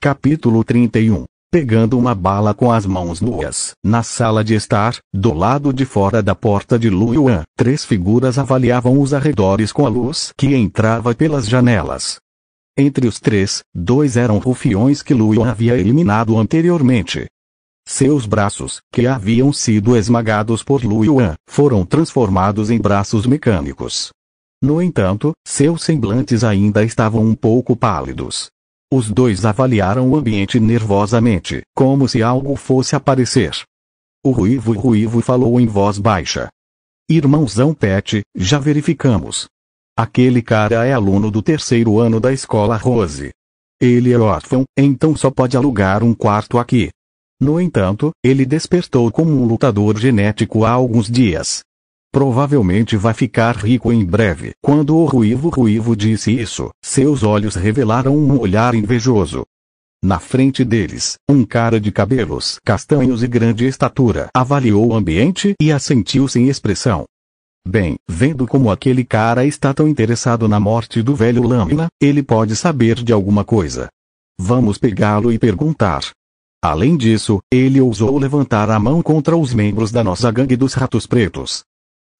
Capítulo 31. Pegando uma bala com as mãos nuas. Na sala de estar, do lado de fora da porta de Lu Yuan, 3 figuras avaliavam os arredores com a luz que entrava pelas janelas. Entre os 3, 2 eram rufiões que Lu Yuan havia eliminado anteriormente. Seus braços, que haviam sido esmagados por Lu Yuan, foram transformados em braços mecânicos. No entanto, seus semblantes ainda estavam um pouco pálidos. Os 2 avaliaram o ambiente nervosamente, como se algo fosse aparecer. O ruivo falou em voz baixa. Irmãozão Pet, já verificamos. Aquele cara é aluno do 3º ano da escola Rose. Ele é órfão, então só pode alugar um quarto aqui. No entanto, ele despertou como um lutador genético há alguns dias. Provavelmente vai ficar rico em breve. Quando o ruivo disse isso, seus olhos revelaram um olhar invejoso. Na frente deles, um cara de cabelos castanhos e grande estatura avaliou o ambiente e assentiu sem expressão. Bem, vendo como aquele cara está tão interessado na morte do velho Lâmina, ele pode saber de alguma coisa. Vamos pegá-lo e perguntar. Além disso, ele ousou levantar a mão contra os membros da nossa gangue dos Ratos Pretos.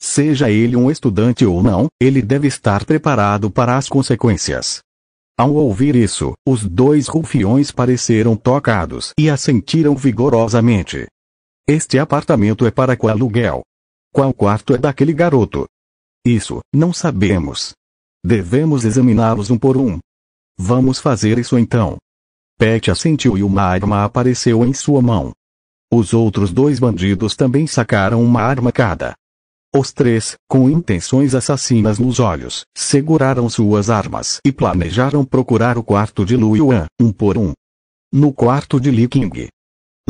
Seja ele um estudante ou não, ele deve estar preparado para as consequências. Ao ouvir isso, os 2 rufiões pareceram tocados e assentiram vigorosamente. Este apartamento é para qual aluguel? Qual quarto é daquele garoto? Isso, não sabemos. Devemos examiná-los um por um. Vamos fazer isso então. Pet assentiu e uma arma apareceu em sua mão. Os outros 2 bandidos também sacaram uma arma cada. Os 3, com intenções assassinas nos olhos, seguraram suas armas e planejaram procurar o quarto de Lu Yuan, um por um. No quarto de Li Qing.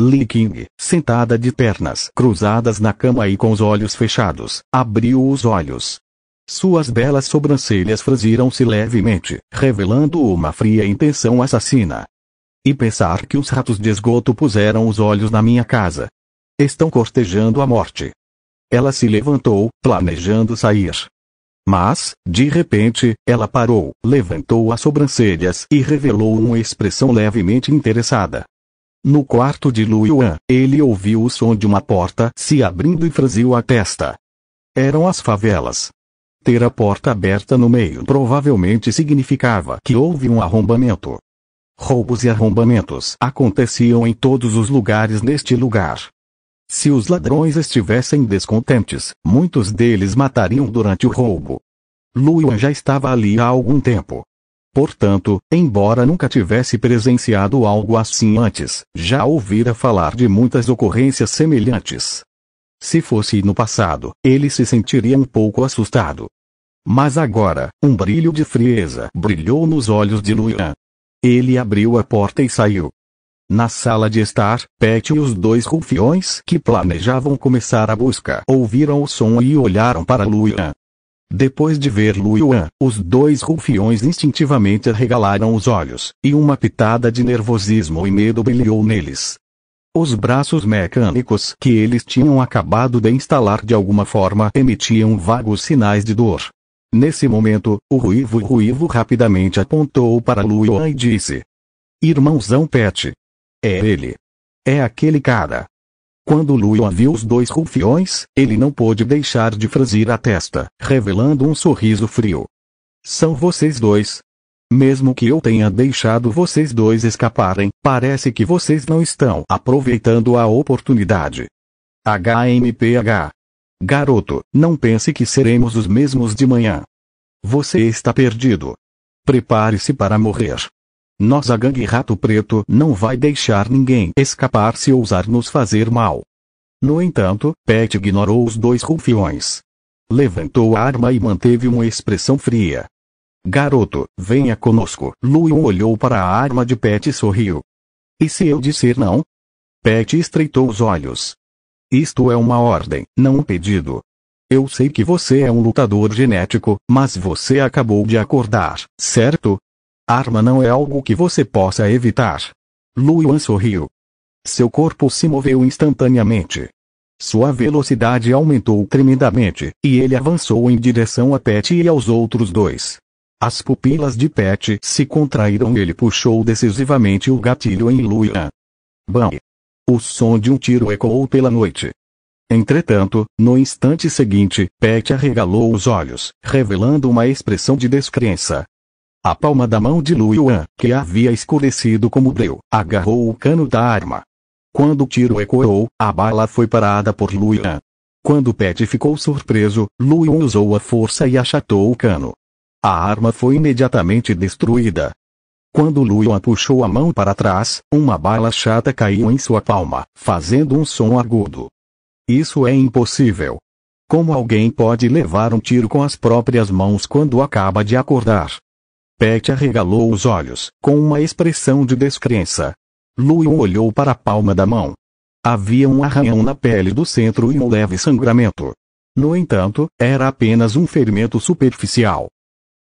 Li Qing, sentada de pernas cruzadas na cama e com os olhos fechados, abriu os olhos. Suas belas sobrancelhas franziram-se levemente, revelando uma fria intenção assassina. E pensar que os ratos de esgoto puseram os olhos na minha casa. Estão cortejando a morte. Ela se levantou, planejando sair. Mas, de repente, ela parou, levantou as sobrancelhas e revelou uma expressão levemente interessada. No quarto de Lu Yuan, ele ouviu o som de uma porta se abrindo e franziu a testa. Eram as favelas. Ter a porta aberta no meio provavelmente significava que houve um arrombamento. Roubos e arrombamentos aconteciam em todos os lugares neste lugar. Se os ladrões estivessem descontentes, muitos deles matariam durante o roubo. Lu Yuan já estava ali há algum tempo. Portanto, embora nunca tivesse presenciado algo assim antes, já ouvira falar de muitas ocorrências semelhantes. Se fosse no passado, ele se sentiria um pouco assustado. Mas agora, um brilho de frieza brilhou nos olhos de Lu Yuan. Ele abriu a porta e saiu. Na sala de estar, Pet e os 2 rufiões que planejavam começar a busca ouviram o som e olharam para Lu Yuan. Depois de ver Lu Yuan, os 2 rufiões instintivamente arregalaram os olhos, e uma pitada de nervosismo e medo brilhou neles. Os braços mecânicos que eles tinham acabado de instalar de alguma forma emitiam vagos sinais de dor. Nesse momento, o ruivo rapidamente apontou para Lu Yuan e disse: Irmãozão Pet. É ele. É aquele cara. Quando Lu Yuan viu os 2 rufiões, ele não pôde deixar de franzir a testa, revelando um sorriso frio. São vocês 2? Mesmo que eu tenha deixado vocês 2 escaparem, parece que vocês não estão aproveitando a oportunidade. HMPH. Garoto, não pense que seremos os mesmos de manhã. Você está perdido. Prepare-se para morrer. Nossa gangue Rato Preto não vai deixar ninguém escapar se ousar nos fazer mal. No entanto, Pet ignorou os 2 rufiões. Levantou a arma e manteve uma expressão fria. Garoto, venha conosco. Lu Yuan olhou para a arma de Pet e sorriu. E se eu disser não? Pet estreitou os olhos. Isto é uma ordem, não um pedido. Eu sei que você é um lutador genético, mas você acabou de acordar, certo? Arma não é algo que você possa evitar. Lu Yuan sorriu. Seu corpo se moveu instantaneamente. Sua velocidade aumentou tremendamente, e ele avançou em direção a Pet e aos outros 2. As pupilas de Pet se contraíram e ele puxou decisivamente o gatilho em Luian. Bam! O som de um tiro ecoou pela noite. Entretanto, no instante seguinte, Pet arregalou os olhos, revelando uma expressão de descrença. A palma da mão de Luian, que havia escurecido como breu, agarrou o cano da arma. Quando o tiro ecoou, a bala foi parada por Luian. Quando Pet ficou surpreso, Luian usou a força e achatou o cano. A arma foi imediatamente destruída. Quando Luian puxou a mão para trás, uma bala chata caiu em sua palma, fazendo um som agudo. Isso é impossível. Como alguém pode levar um tiro com as próprias mãos quando acaba de acordar? Pet arregalou os olhos, com uma expressão de descrença. Luian olhou para a palma da mão. Havia um arranhão na pele do centro e um leve sangramento. No entanto, era apenas um ferimento superficial.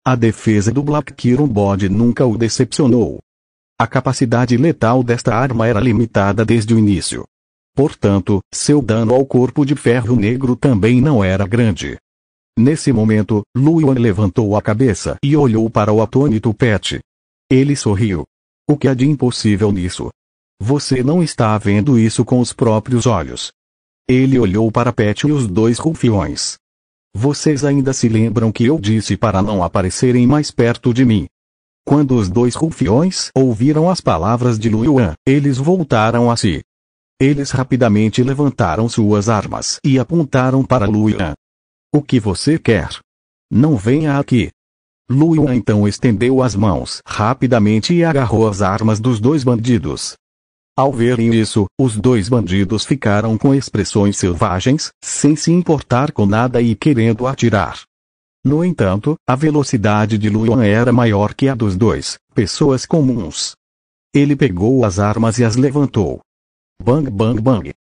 A defesa do Black Kiron Body nunca o decepcionou. A capacidade letal desta arma era limitada desde o início. Portanto, seu dano ao corpo de ferro negro também não era grande. Nesse momento, Luian levantou a cabeça e olhou para o atônito Pet. Ele sorriu. O que há de impossível nisso? Você não está vendo isso com os próprios olhos. Ele olhou para Pet e os dois rufiões. Vocês ainda se lembram que eu disse para não aparecerem mais perto de mim? Quando os dois rufiões ouviram as palavras de Luian, eles voltaram a si. Eles rapidamente levantaram suas armas e apontaram para Luian. O que você quer? Não venha aqui. Luian então estendeu as mãos rapidamente e agarrou as armas dos dois bandidos. Ao verem isso, os dois bandidos ficaram com expressões selvagens, sem se importar com nada e querendo atirar. No entanto, a velocidade de Luian era maior que a dos dois, pessoas comuns. Ele pegou as armas e as levantou. Bang bang bang.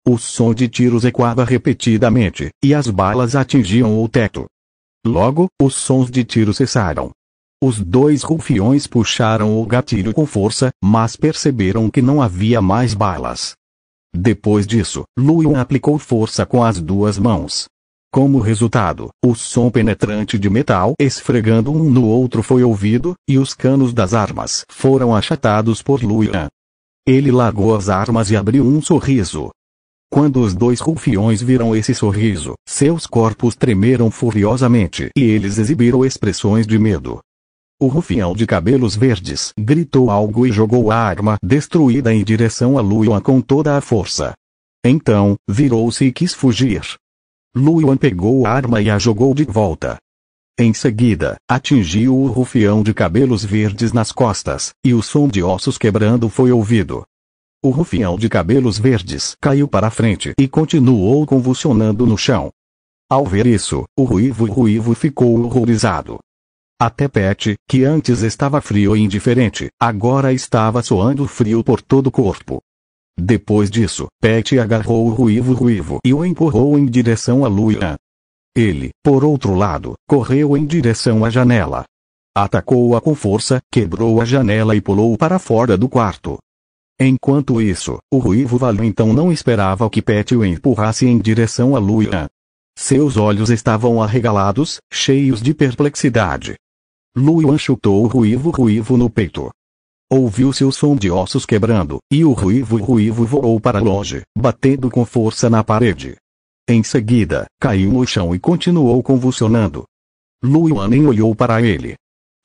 O som de tiros ecoava repetidamente, e as balas atingiam o teto. Logo, os sons de tiro cessaram. Os dois rufiões puxaram o gatilho com força, mas perceberam que não havia mais balas. Depois disso, Luian aplicou força com as duas mãos. Como resultado, o som penetrante de metal esfregando um no outro foi ouvido, e os canos das armas foram achatados por Luian. Ele largou as armas e abriu um sorriso. Quando os dois rufiões viram esse sorriso, seus corpos tremeram furiosamente e eles exibiram expressões de medo. O rufião de cabelos verdes gritou algo e jogou a arma destruída em direção a Luian com toda a força. Então, virou-se e quis fugir. Luian pegou a arma e a jogou de volta. Em seguida, atingiu o rufião de cabelos verdes nas costas, e o som de ossos quebrando foi ouvido. O rufião de cabelos verdes caiu para frente e continuou convulsionando no chão. Ao ver isso, o ruivo ficou horrorizado. Até Pet, que antes estava frio e indiferente, agora estava suando frio por todo o corpo. Depois disso, Pet agarrou o ruivo e o empurrou em direção a Luian. Ele, por outro lado, correu em direção à janela. Atacou-a com força, quebrou a janela e pulou para fora do quarto. Enquanto isso, o ruivo valentão não esperava que Pet o empurrasse em direção a Luian. Seus olhos estavam arregalados, cheios de perplexidade. Luian chutou o ruivo no peito. Ouviu-se o som de ossos quebrando, e o ruivo voou para longe, batendo com força na parede. Em seguida, caiu no chão e continuou convulsionando. Luian nem olhou para ele.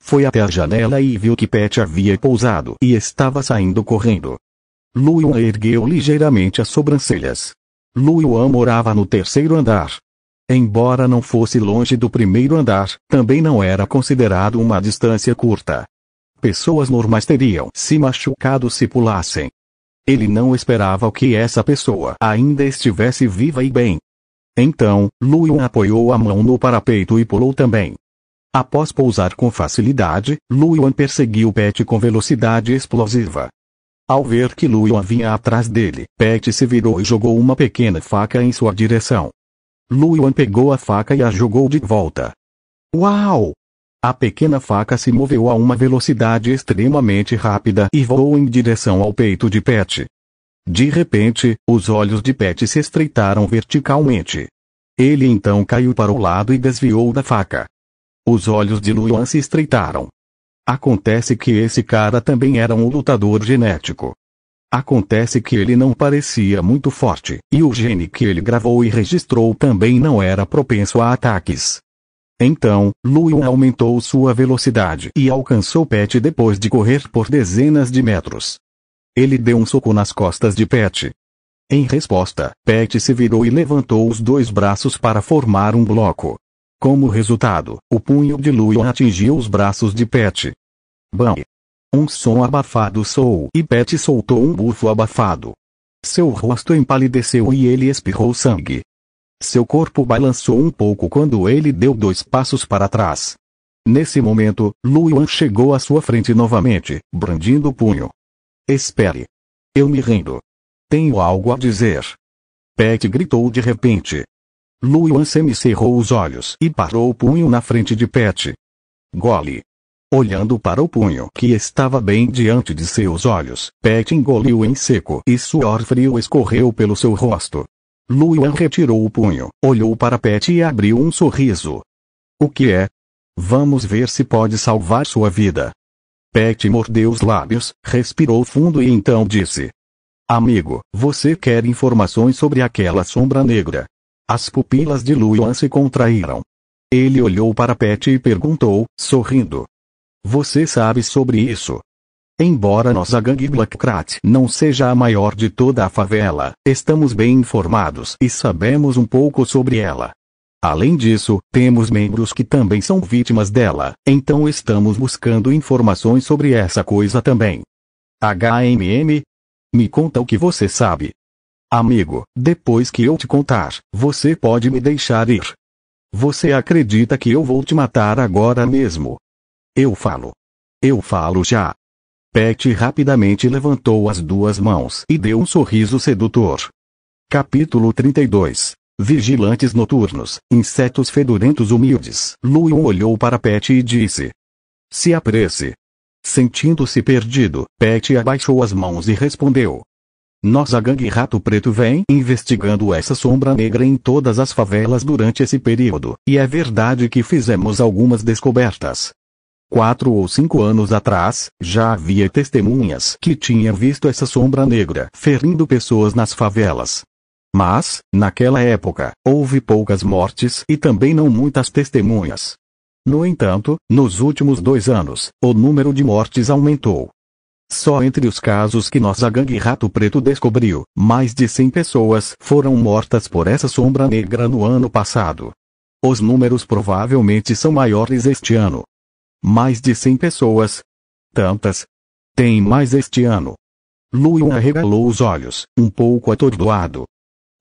Foi até a janela e viu que Pet havia pousado e estava saindo correndo. Luian ergueu ligeiramente as sobrancelhas. Luian morava no terceiro andar. Embora não fosse longe do primeiro andar, também não era considerado uma distância curta. Pessoas normais teriam se machucado se pulassem. Ele não esperava que essa pessoa ainda estivesse viva e bem. Então, Luian apoiou a mão no parapeito e pulou também. Após pousar com facilidade, Luian perseguiu Pet com velocidade explosiva. Ao ver que Luian vinha atrás dele, Pet se virou e jogou uma pequena faca em sua direção. Luian pegou a faca e a jogou de volta. Uau! A pequena faca se moveu a uma velocidade extremamente rápida e voou em direção ao peito de Pet. De repente, os olhos de Pet se estreitaram verticalmente. Ele então caiu para o lado e desviou da faca. Os olhos de Luan se estreitaram. Acontece que esse cara também era um lutador genético. Acontece que ele não parecia muito forte, e o gene que ele gravou e registrou também não era propenso a ataques. Então, Luan aumentou sua velocidade e alcançou Pat depois de correr por dezenas de metros. Ele deu um soco nas costas de Pat. Em resposta, Pat se virou e levantou os dois braços para formar um bloco. Como resultado, o punho de Luan atingiu os braços de Pat. Bam! Um som abafado soou e Pat soltou um bufo abafado. Seu rosto empalideceu e ele espirrou sangue. Seu corpo balançou um pouco quando ele deu 2 passos para trás. Nesse momento, Luan chegou à sua frente novamente, brandindo o punho. Espere. Eu me rendo. Tenho algo a dizer. Pat gritou de repente. Luan semicerrou os olhos e parou o punho na frente de Pat. Gole. Olhando para o punho que estava bem diante de seus olhos, Pat engoliu em seco e suor frio escorreu pelo seu rosto. Luan retirou o punho, olhou para Pat e abriu um sorriso. O que é? Vamos ver se pode salvar sua vida. Pat mordeu os lábios, respirou fundo e então disse. Amigo, você quer informações sobre aquela sombra negra? As pupilas de Luan se contraíram. Ele olhou para Pat e perguntou, sorrindo. Você sabe sobre isso? Embora nossa gangue Black Krat não seja a maior de toda a favela, estamos bem informados e sabemos um pouco sobre ela. Além disso, temos membros que também são vítimas dela, então estamos buscando informações sobre essa coisa também. Me conta o que você sabe. Amigo, depois que eu te contar, você pode me deixar ir. Você acredita que eu vou te matar agora mesmo? Eu falo já. Pat rapidamente levantou as 2 mãos e deu um sorriso sedutor. Capítulo 32. Vigilantes noturnos, insetos fedorentos humildes. Luan olhou para Pat e disse. Se apresse. Sentindo-se perdido, Pat abaixou as mãos e respondeu. Nossa gangue Rato Preto vem investigando essa sombra negra em todas as favelas durante esse período, e é verdade que fizemos algumas descobertas. 4 ou 5 anos atrás, já havia testemunhas que tinham visto essa sombra negra ferindo pessoas nas favelas. Mas, naquela época, houve poucas mortes e também não muitas testemunhas. No entanto, nos últimos 2 anos, o número de mortes aumentou. Só entre os casos que nossa gangue Rato Preto descobriu, mais de 100 pessoas foram mortas por essa sombra negra no ano passado. Os números provavelmente são maiores este ano. Mais de 100 pessoas. Tantas. Tem mais este ano. Luan arregalou os olhos, um pouco atordoado.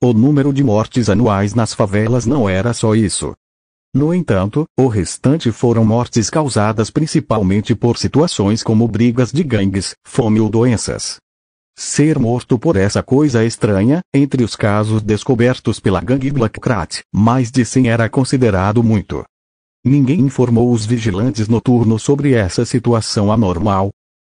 O número de mortes anuais nas favelas não era só isso. No entanto, o restante foram mortes causadas principalmente por situações como brigas de gangues, fome ou doenças. Ser morto por essa coisa estranha, entre os casos descobertos pela gangue Black Krat, mais de 100 era considerado muito. Ninguém informou os vigilantes noturnos sobre essa situação anormal.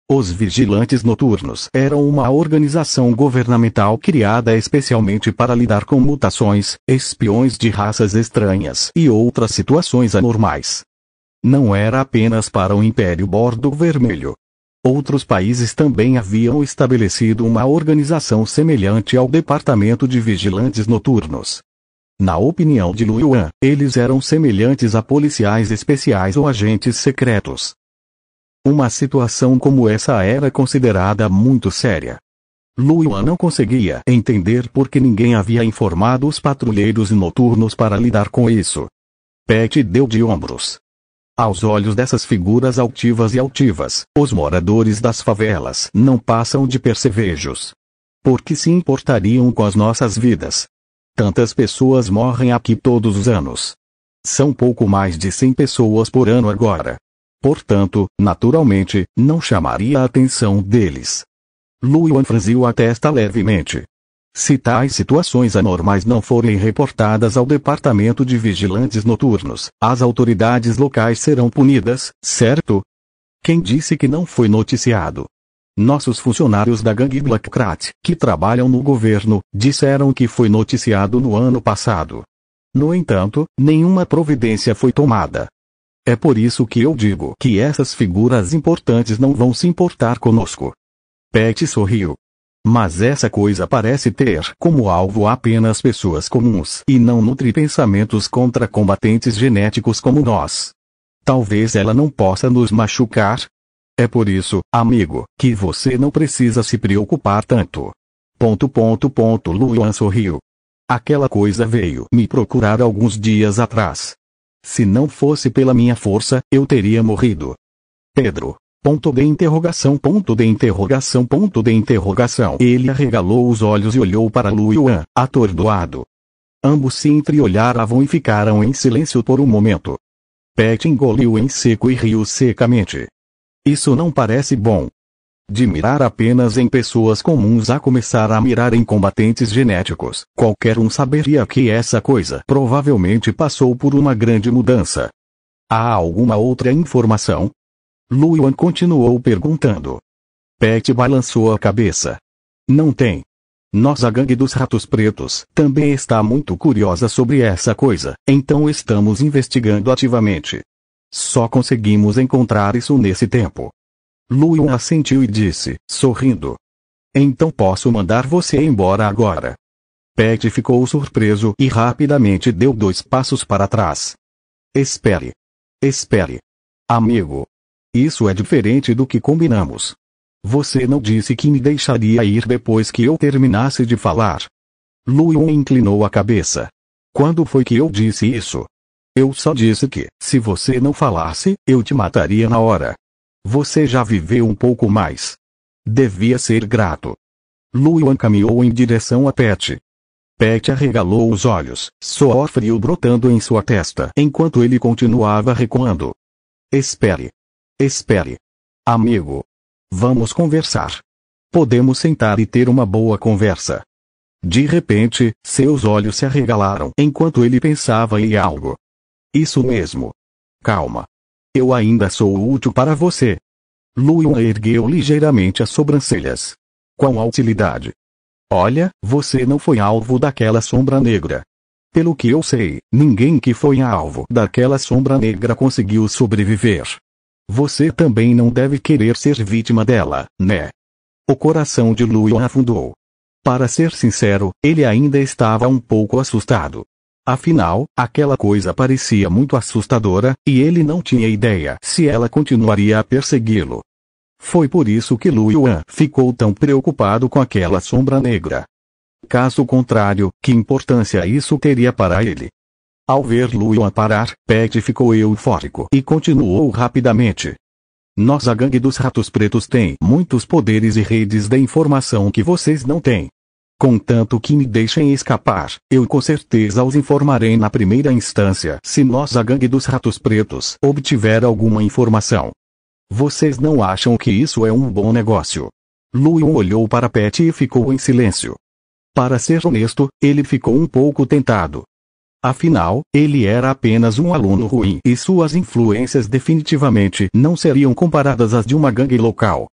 Os vigilantes noturnos eram uma organização governamental criada especialmente para lidar com mutações, espiões de raças estranhas e outras situações anormais. Não era apenas para o Império Bordo Vermelho. Outros países também haviam estabelecido uma organização semelhante ao Departamento de Vigilantes Noturnos. Na opinião de Luan, eles eram semelhantes a policiais especiais ou agentes secretos. Uma situação como essa era considerada muito séria. Luan não conseguia entender por que ninguém havia informado os patrulheiros noturnos para lidar com isso. Pat deu de ombros. Aos olhos dessas figuras altivas, os moradores das favelas não passam de percevejos. Por que se importariam com as nossas vidas? Tantas pessoas morrem aqui todos os anos. São pouco mais de 100 pessoas por ano agora. Portanto, naturalmente, não chamaria a atenção deles. Luan franziu a testa levemente. Se tais situações anormais não forem reportadas ao Departamento de Vigilantes Noturnos, as autoridades locais serão punidas, certo? Quem disse que não foi noticiado? Nossos funcionários da gangue Black Krat, que trabalham no governo, disseram que foi noticiado no ano passado. No entanto, nenhuma providência foi tomada. É por isso que eu digo que essas figuras importantes não vão se importar conosco. Pat sorriu. Mas essa coisa parece ter como alvo apenas pessoas comuns e não nutre pensamentos contra combatentes genéticos como nós. Talvez ela não possa nos machucar? É por isso, amigo, que você não precisa se preocupar tanto. Luan sorriu. Aquela coisa veio me procurar alguns dias atrás. Se não fosse pela minha força, eu teria morrido. Pedro. Ele arregalou os olhos e olhou para Luan, atordoado. Ambos se entreolharam e ficaram em silêncio por um momento. Pat engoliu em seco e riu secamente. Isso não parece bom. De mirar apenas em pessoas comuns a começar a mirar em combatentes genéticos, qualquer um saberia que essa coisa provavelmente passou por uma grande mudança. Há alguma outra informação? Luan continuou perguntando. Pat balançou a cabeça. Não tem. Nossa gangue dos ratos pretos também está muito curiosa sobre essa coisa, então estamos investigando ativamente. Só conseguimos encontrar isso nesse tempo. Luan assentiu e disse, sorrindo. Então posso mandar você embora agora. Pat ficou surpreso e rapidamente deu 2 passos para trás. Espere. Espere. Amigo. Isso é diferente do que combinamos. Você não disse que me deixaria ir depois que eu terminasse de falar. Luan inclinou a cabeça. Quando foi que eu disse isso? Eu só disse que, se você não falasse, eu te mataria na hora. Você já viveu um pouco mais. Devia ser grato. Luan caminhou em direção a Pat. Pat arregalou os olhos, suor frio brotando em sua testa enquanto ele continuava recuando. Espere. Espere. Amigo. Vamos conversar. Podemos sentar e ter uma boa conversa. De repente, seus olhos se arregalaram enquanto ele pensava em algo. Isso mesmo. Calma. Eu ainda sou útil para você. Luan ergueu ligeiramente as sobrancelhas. Qual utilidade? Olha, você não foi alvo daquela sombra negra. Pelo que eu sei, ninguém que foi alvo daquela sombra negra conseguiu sobreviver. Você também não deve querer ser vítima dela, né? O coração de Luan afundou. Para ser sincero, ele ainda estava um pouco assustado. Afinal, aquela coisa parecia muito assustadora, e ele não tinha ideia se ela continuaria a persegui-lo. Foi por isso que Luan ficou tão preocupado com aquela sombra negra. Caso contrário, que importância isso teria para ele? Ao ver Luan parar, Pat ficou eufórico e continuou rapidamente. Nossa gangue dos ratos pretos tem muitos poderes e redes de informação que vocês não têm. Contanto que me deixem escapar, eu com certeza os informarei na primeira instância se nossa gangue dos ratos pretos obtiver alguma informação. Vocês não acham que isso é um bom negócio? Luan olhou para Pat e ficou em silêncio. Para ser honesto, ele ficou um pouco tentado. Afinal, ele era apenas um aluno ruim e suas influências definitivamente não seriam comparadas às de uma gangue local.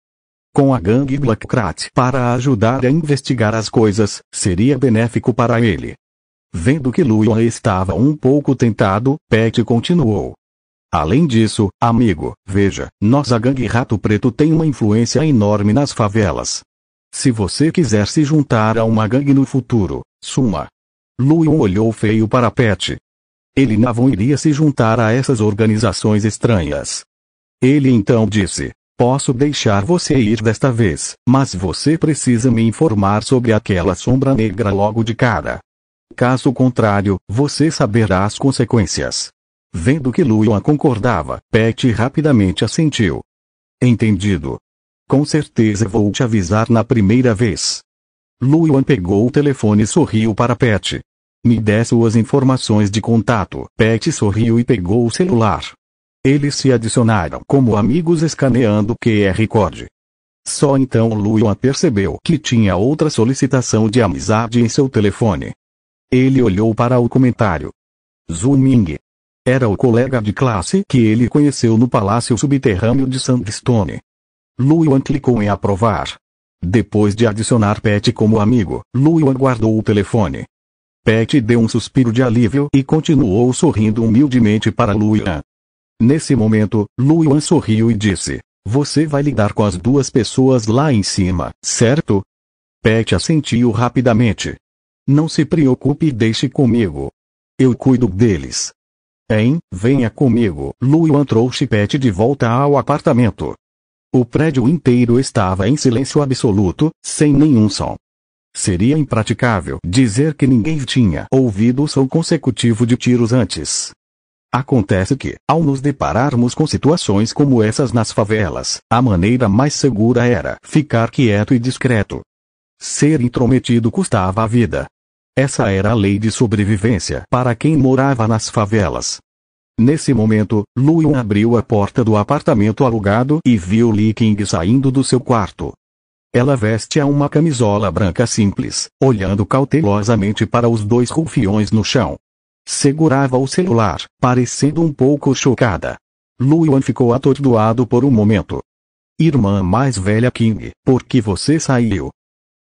Com a gangue Blackcrat para ajudar a investigar as coisas, seria benéfico para ele. Vendo que Luan estava um pouco tentado, Pat continuou. Além disso, amigo, veja, nossa gangue Rato Preto tem uma influência enorme nas favelas. Se você quiser se juntar a uma gangue no futuro, suma. Luan olhou feio para Pat. Ele não iria se juntar a essas organizações estranhas. Ele então disse, posso deixar você ir desta vez, mas você precisa me informar sobre aquela sombra negra logo de cara. Caso contrário, você saberá as consequências. Vendo que Luan concordava, Pat rapidamente assentiu. Entendido. Com certeza vou te avisar na primeira vez. Luan pegou o telefone e sorriu para Pat. Me dê suas informações de contato. Pat sorriu e pegou o celular. Eles se adicionaram como amigos escaneando o QR Code. Só então Luan percebeu que tinha outra solicitação de amizade em seu telefone. Ele olhou para o comentário. Zhu Ming. Era o colega de classe que ele conheceu no palácio subterrâneo de Sandstone. Luan clicou em aprovar. Depois de adicionar Pat como amigo, Luan guardou o telefone. Pat deu um suspiro de alívio e continuou sorrindo humildemente para Luan. Nesse momento, Lu Yuan sorriu e disse: "Você vai lidar com as duas pessoas lá em cima, certo?" Pat assentiu rapidamente. "Não se preocupe e deixe comigo. Eu cuido deles." Venha comigo." Lu Yuan trouxe Pat de volta ao apartamento. O prédio inteiro estava em silêncio absoluto, sem nenhum som. Seria impraticável dizer que ninguém tinha ouvido o som consecutivo de tiros antes. Acontece que, ao nos depararmos com situações como essas nas favelas, a maneira mais segura era ficar quieto e discreto. Ser intrometido custava a vida. Essa era a lei de sobrevivência para quem morava nas favelas. Nesse momento, Lu Yuan abriu a porta do apartamento alugado e viu Li Qing saindo do seu quarto. Ela vestia uma camisola branca simples, olhando cautelosamente para os dois rufiões no chão. Segurava o celular, parecendo um pouco chocada. Lu Yuan ficou atordoado por um momento. "Irmã mais velha Qing, por que você saiu?"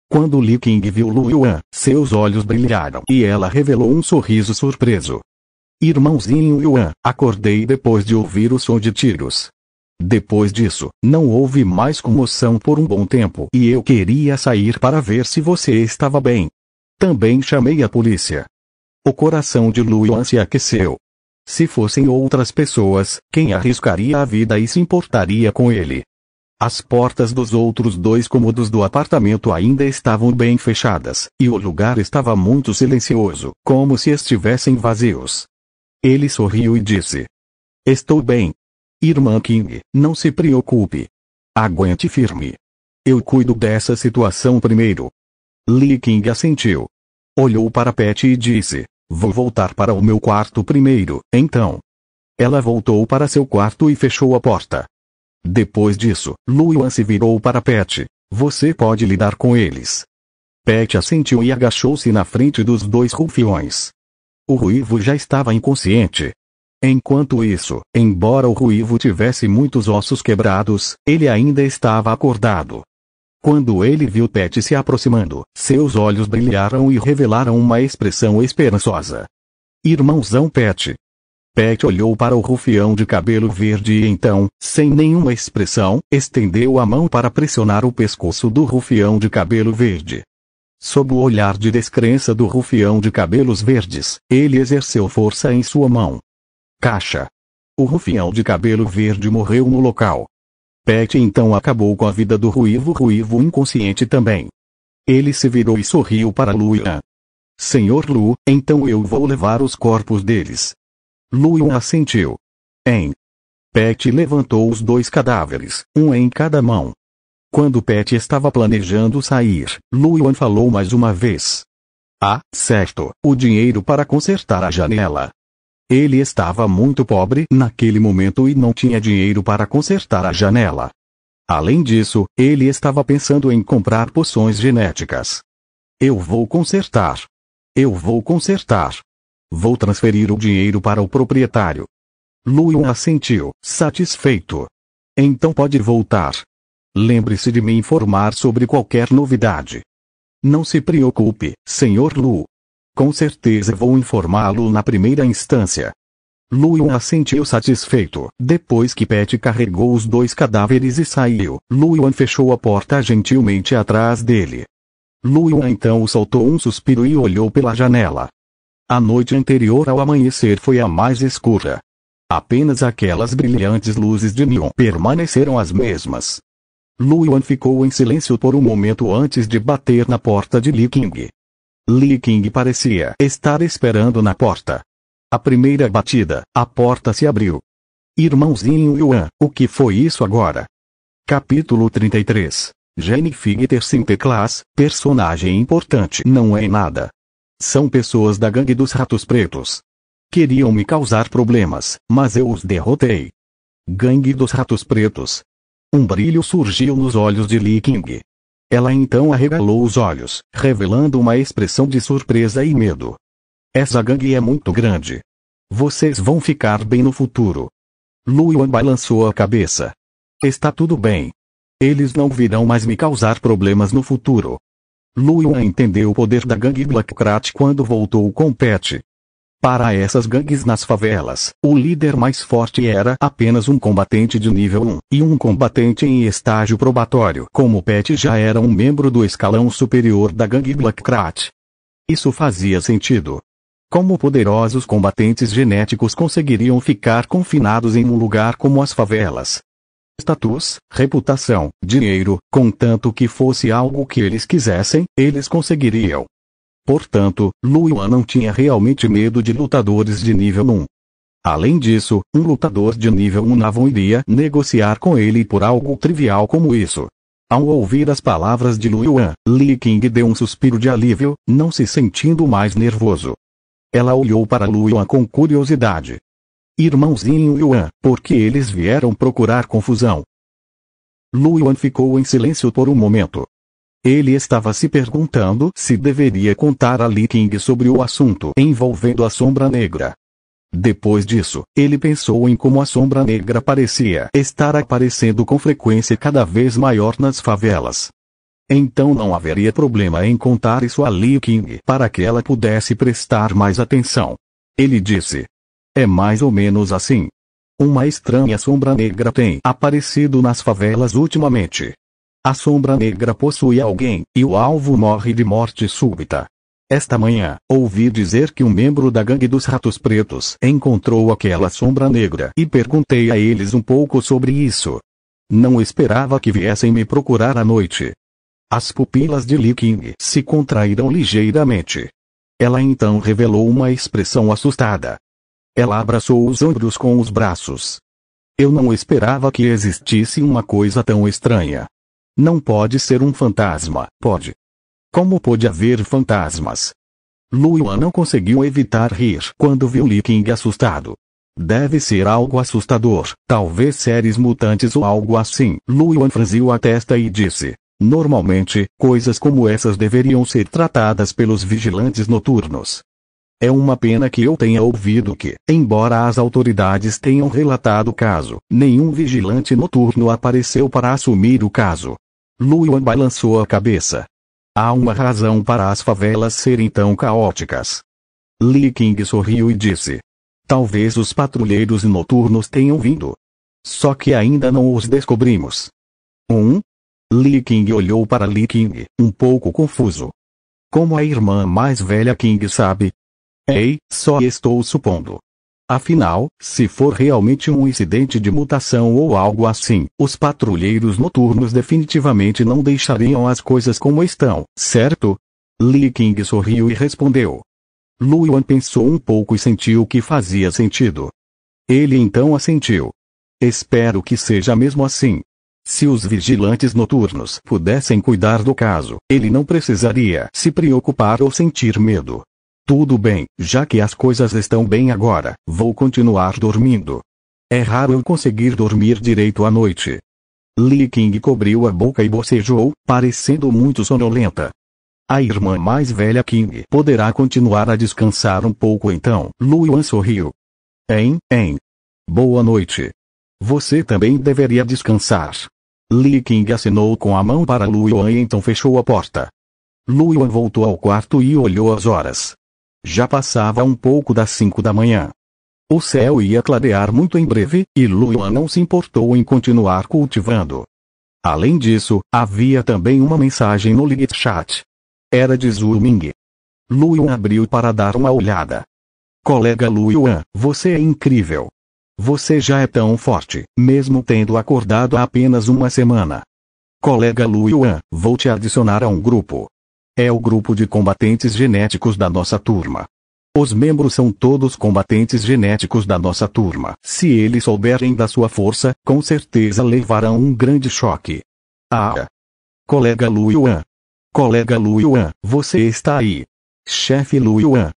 Quando Li Qing viu Lu Yuan, seus olhos brilharam e ela revelou um sorriso surpreso. "Irmãozinho Yuan, acordei depois de ouvir o som de tiros. Depois disso, não houve mais comoção por um bom tempo e eu queria sair para ver se você estava bem. Também chamei a polícia." O coração de Lu Yuan se aqueceu. Se fossem outras pessoas, quem arriscaria a vida e se importaria com ele? As portas dos outros dois cômodos do apartamento ainda estavam bem fechadas, e o lugar estava muito silencioso, como se estivessem vazios. Ele sorriu e disse: "Estou bem. Irmã Qing, não se preocupe. Aguente firme. Eu cuido dessa situação primeiro." Li Qing assentiu. Olhou para Pat e disse: "Vou voltar para o meu quarto primeiro, então." Ela voltou para seu quarto e fechou a porta. Depois disso, Lu Yuan se virou para Pat. "Você pode lidar com eles." Pat assentiu e agachou-se na frente dos dois rufiões. O ruivo já estava inconsciente. Enquanto isso, embora o ruivo tivesse muitos ossos quebrados, ele ainda estava acordado. Quando ele viu Pat se aproximando, seus olhos brilharam e revelaram uma expressão esperançosa. "Irmãozão Pat." Pat olhou para o rufião de cabelo verde e então, sem nenhuma expressão, estendeu a mão para pressionar o pescoço do rufião de cabelo verde. Sob o olhar de descrença do rufião de cabelos verdes, ele exerceu força em sua mão. Caixa. O rufião de cabelo verde morreu no local. Pat então acabou com a vida do ruivo inconsciente também. Ele se virou e sorriu para Lu Yuan. "Senhor Lu, então eu vou levar os corpos deles." Lu Yuan assentiu. Pat levantou os dois cadáveres, um em cada mão. Quando Pat estava planejando sair, Lu Yuan falou mais uma vez: "Ah, certo, o dinheiro para consertar a janela." Ele estava muito pobre naquele momento e não tinha dinheiro para consertar a janela. Além disso, ele estava pensando em comprar poções genéticas. "Eu vou consertar. Eu vou consertar. Vou transferir o dinheiro para o proprietário." Lu Yuan assentiu, satisfeito. "Então pode voltar. Lembre-se de me informar sobre qualquer novidade." "Não se preocupe, Sr. Lu. Com certeza vou informá-lo na primeira instância." Lu Yuan assentiu satisfeito. Depois que Pat carregou os dois cadáveres e saiu, Lu Yuan fechou a porta gentilmente atrás dele. Lu Yuan então soltou um suspiro e olhou pela janela. A noite anterior ao amanhecer foi a mais escura. Apenas aquelas brilhantes luzes de neon permaneceram as mesmas. Lu Yuan ficou em silêncio por um momento antes de bater na porta de Li Qing. Li Qing parecia estar esperando na porta. A primeira batida, a porta se abriu. "Irmãozinho Yuan, o que foi isso agora?" Capítulo 33. Jenny Fighter Sinterklaas, personagem importante não é nada. São pessoas da gangue dos Ratos Pretos. Queriam me causar problemas, mas eu os derrotei. Gangue dos Ratos Pretos. Um brilho surgiu nos olhos de Li Qing. Ela então arregalou os olhos, revelando uma expressão de surpresa e medo. "Essa gangue é muito grande. Vocês vão ficar bem no futuro." Lu Yuan balançou a cabeça. "Está tudo bem. Eles não virão mais me causar problemas no futuro." Lu Yuan entendeu o poder da gangue Black Rat quando voltou com Pat. Para essas gangues nas favelas, o líder mais forte era apenas um combatente de nível 1, e um combatente em estágio probatório como Pat já era um membro do escalão superior da gangue Black Krat. Isso fazia sentido. Como poderosos combatentes genéticos conseguiriam ficar confinados em um lugar como as favelas? Status, reputação, dinheiro, contanto que fosse algo que eles quisessem, eles conseguiriam. Portanto, Lu Yuan não tinha realmente medo de lutadores de nível 1. Além disso, um lutador de nível 1 não iria negociar com ele por algo trivial como isso. Ao ouvir as palavras de Lu Yuan, Li Qing deu um suspiro de alívio, não se sentindo mais nervoso. Ela olhou para Lu Yuan com curiosidade. Irmãozinho Yuan, por que eles vieram procurar confusão? Lu Yuan ficou em silêncio por um momento. Ele estava se perguntando se deveria contar a Li Qing sobre o assunto envolvendo a Sombra Negra. Depois disso, ele pensou em como a Sombra Negra parecia estar aparecendo com frequência cada vez maior nas favelas. Então não haveria problema em contar isso a Li Qing para que ela pudesse prestar mais atenção. Ele disse: é mais ou menos assim. Uma estranha Sombra Negra tem aparecido nas favelas ultimamente. A Sombra Negra possui alguém, e o alvo morre de morte súbita. Esta manhã, ouvi dizer que um membro da gangue dos Ratos Pretos encontrou aquela Sombra Negra e perguntei a eles um pouco sobre isso. Não esperava que viessem me procurar à noite. As pupilas de Li Qing se contraíram ligeiramente. Ela então revelou uma expressão assustada. Ela abraçou os ombros com os braços. Eu não esperava que existisse uma coisa tão estranha. Não pode ser um fantasma, pode? Como pode haver fantasmas? Lu Yuan não conseguiu evitar rir quando viu Li Qing assustado. Deve ser algo assustador, talvez seres mutantes ou algo assim. Lu Yuan franziu a testa e disse: normalmente, coisas como essas deveriam ser tratadas pelos vigilantes noturnos. É uma pena que eu tenha ouvido que, embora as autoridades tenham relatado o caso, nenhum vigilante noturno apareceu para assumir o caso. Lu Yuan balançou a cabeça. Há uma razão para as favelas serem tão caóticas. Li Qing sorriu e disse: talvez os patrulheiros noturnos tenham vindo. Só que ainda não os descobrimos. Li Qing olhou para Li Qing, um pouco confuso. Como a irmã mais velha Qing sabe? Ei, só estou supondo. Afinal, se for realmente um incidente de mutação ou algo assim, os patrulheiros noturnos definitivamente não deixariam as coisas como estão, certo? Li Qing sorriu e respondeu. Lu Yuan pensou um pouco e sentiu que fazia sentido. Ele então assentiu. Espero que seja mesmo assim. Se os vigilantes noturnos pudessem cuidar do caso, ele não precisaria se preocupar ou sentir medo. Tudo bem, já que as coisas estão bem agora, vou continuar dormindo. É raro eu conseguir dormir direito à noite. Li Qing cobriu a boca e bocejou, parecendo muito sonolenta. A irmã mais velha Qing poderá continuar a descansar um pouco então. Lu Yuan sorriu. Boa noite. Você também deveria descansar. Li Qing acenou com a mão para Lu Yuan e então fechou a porta. Lu Yuan voltou ao quarto e olhou as horas. Já passava um pouco das 5 da manhã. O céu ia clarear muito em breve, e Lu Yuan não se importou em continuar cultivando. Além disso, havia também uma mensagem no Light Chat. Era de Zhu Ming. Lu Yuan abriu para dar uma olhada. Colega Lu Yuan, você é incrível. Você já é tão forte, mesmo tendo acordado há apenas uma semana. Colega Lu Yuan, vou te adicionar a um grupo. É o grupo de combatentes genéticos da nossa turma. Os membros são todos combatentes genéticos da nossa turma. Se eles souberem da sua força, com certeza levarão um grande choque. Colega Lu Yuan. Colega Lu Yuan, você está aí. Chefe Lu Yuan.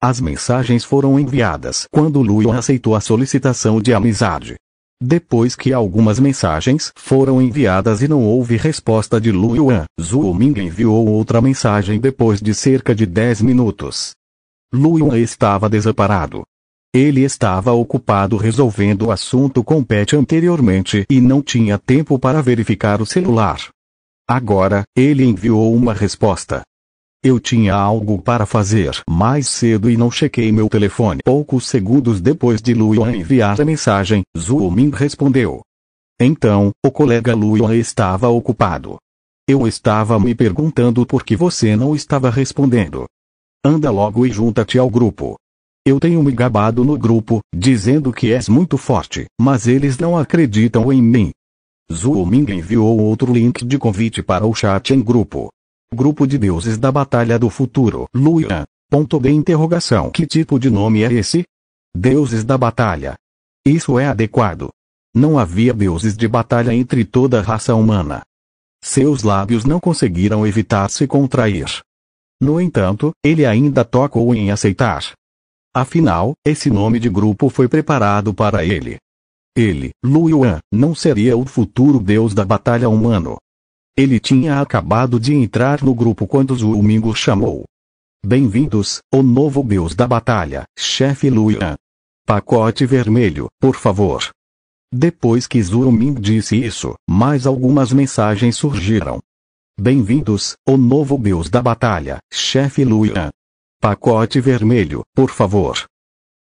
As mensagens foram enviadas quando Lu Yuan aceitou a solicitação de amizade. Depois que algumas mensagens foram enviadas e não houve resposta de Lu Yuan, Zhu Ming enviou outra mensagem depois de cerca de 10 minutos. Lu Yuan estava desamparado. Ele estava ocupado resolvendo o assunto com Pat anteriormente e não tinha tempo para verificar o celular. Agora, ele enviou uma resposta. Eu tinha algo para fazer mais cedo e não chequei meu telefone. Poucos segundos depois de Luan enviar a mensagem, Zhu Ming respondeu. Então, o colega Luan estava ocupado. Eu estava me perguntando por que você não estava respondendo. Anda logo e junta-te ao grupo. Eu tenho me gabado no grupo, dizendo que és muito forte, mas eles não acreditam em mim. Zhu Ming enviou outro link de convite para o chat em grupo. Grupo de deuses da Batalha do Futuro. Luan. Que tipo de nome é esse? Deuses da Batalha. Isso é adequado. Não havia deuses de batalha entre toda a raça humana. Seus lábios não conseguiram evitar se contrair. No entanto, ele ainda tocou em aceitar. Afinal, esse nome de grupo foi preparado para ele. Ele, Luan, não seria o futuro deus da batalha humano. Ele tinha acabado de entrar no grupo quando Zhu Ming o chamou. Bem-vindos, o novo deus da batalha, chefe Luan. Pacote vermelho, por favor. Depois que Zhu Ming disse isso, mais algumas mensagens surgiram. Bem-vindos, o novo deus da batalha, chefe Luan. Pacote vermelho, por favor.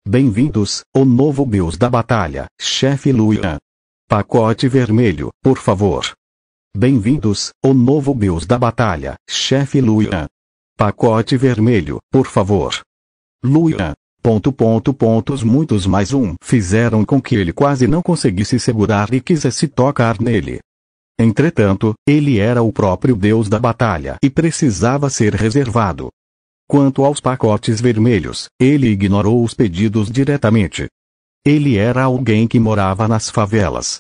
Bem-vindos, o novo deus da batalha, chefe Luan. Pacote vermelho, por favor. Bem-vindos, o novo deus da batalha, chefe Luan. Pacote vermelho, por favor. Luan. Muitos mais fizeram com que ele quase não conseguisse segurar e quisesse tocar nele. Entretanto, ele era o próprio deus da batalha e precisava ser reservado. Quanto aos pacotes vermelhos, ele ignorou os pedidos diretamente. Ele era alguém que morava nas favelas.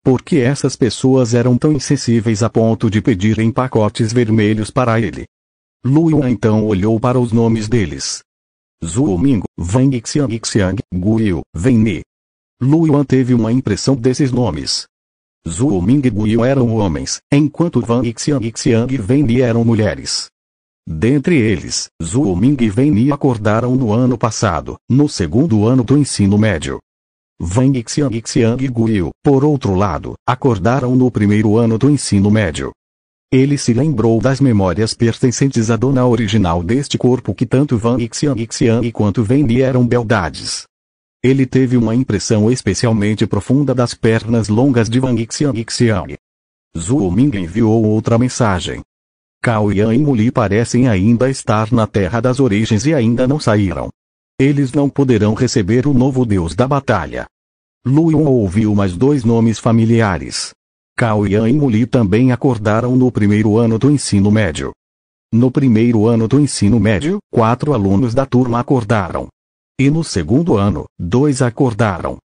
Por que essas pessoas eram tão insensíveis a ponto de pedirem pacotes vermelhos para ele? Luan então olhou para os nomes deles. Zhu Ming, Wang Xiang, Guiu, Wenli. Luan teve uma impressão desses nomes. Zhu Ming e Guiu eram homens, enquanto Wang Xiang e Wenli eram mulheres. Dentre eles, Zhu Ming e Wenli acordaram no ano passado, no segundo ano do ensino médio. Wang Xiang e Guiu, por outro lado, acordaram no primeiro ano do ensino médio. Ele se lembrou das memórias pertencentes à dona original deste corpo que tanto Wang Xiang quanto Wenli eram beldades. Ele teve uma impressão especialmente profunda das pernas longas de Wang Xiang. Zhu Ming enviou outra mensagem. Cao Yan e Muli parecem ainda estar na Terra das Origens e ainda não saíram. Eles não poderão receber o novo deus da batalha. Luan ouviu mais dois nomes familiares. Cao Yan e Muli também acordaram no primeiro ano do ensino médio. No primeiro ano do ensino médio, 4 alunos da turma acordaram. E no segundo ano, 2 acordaram.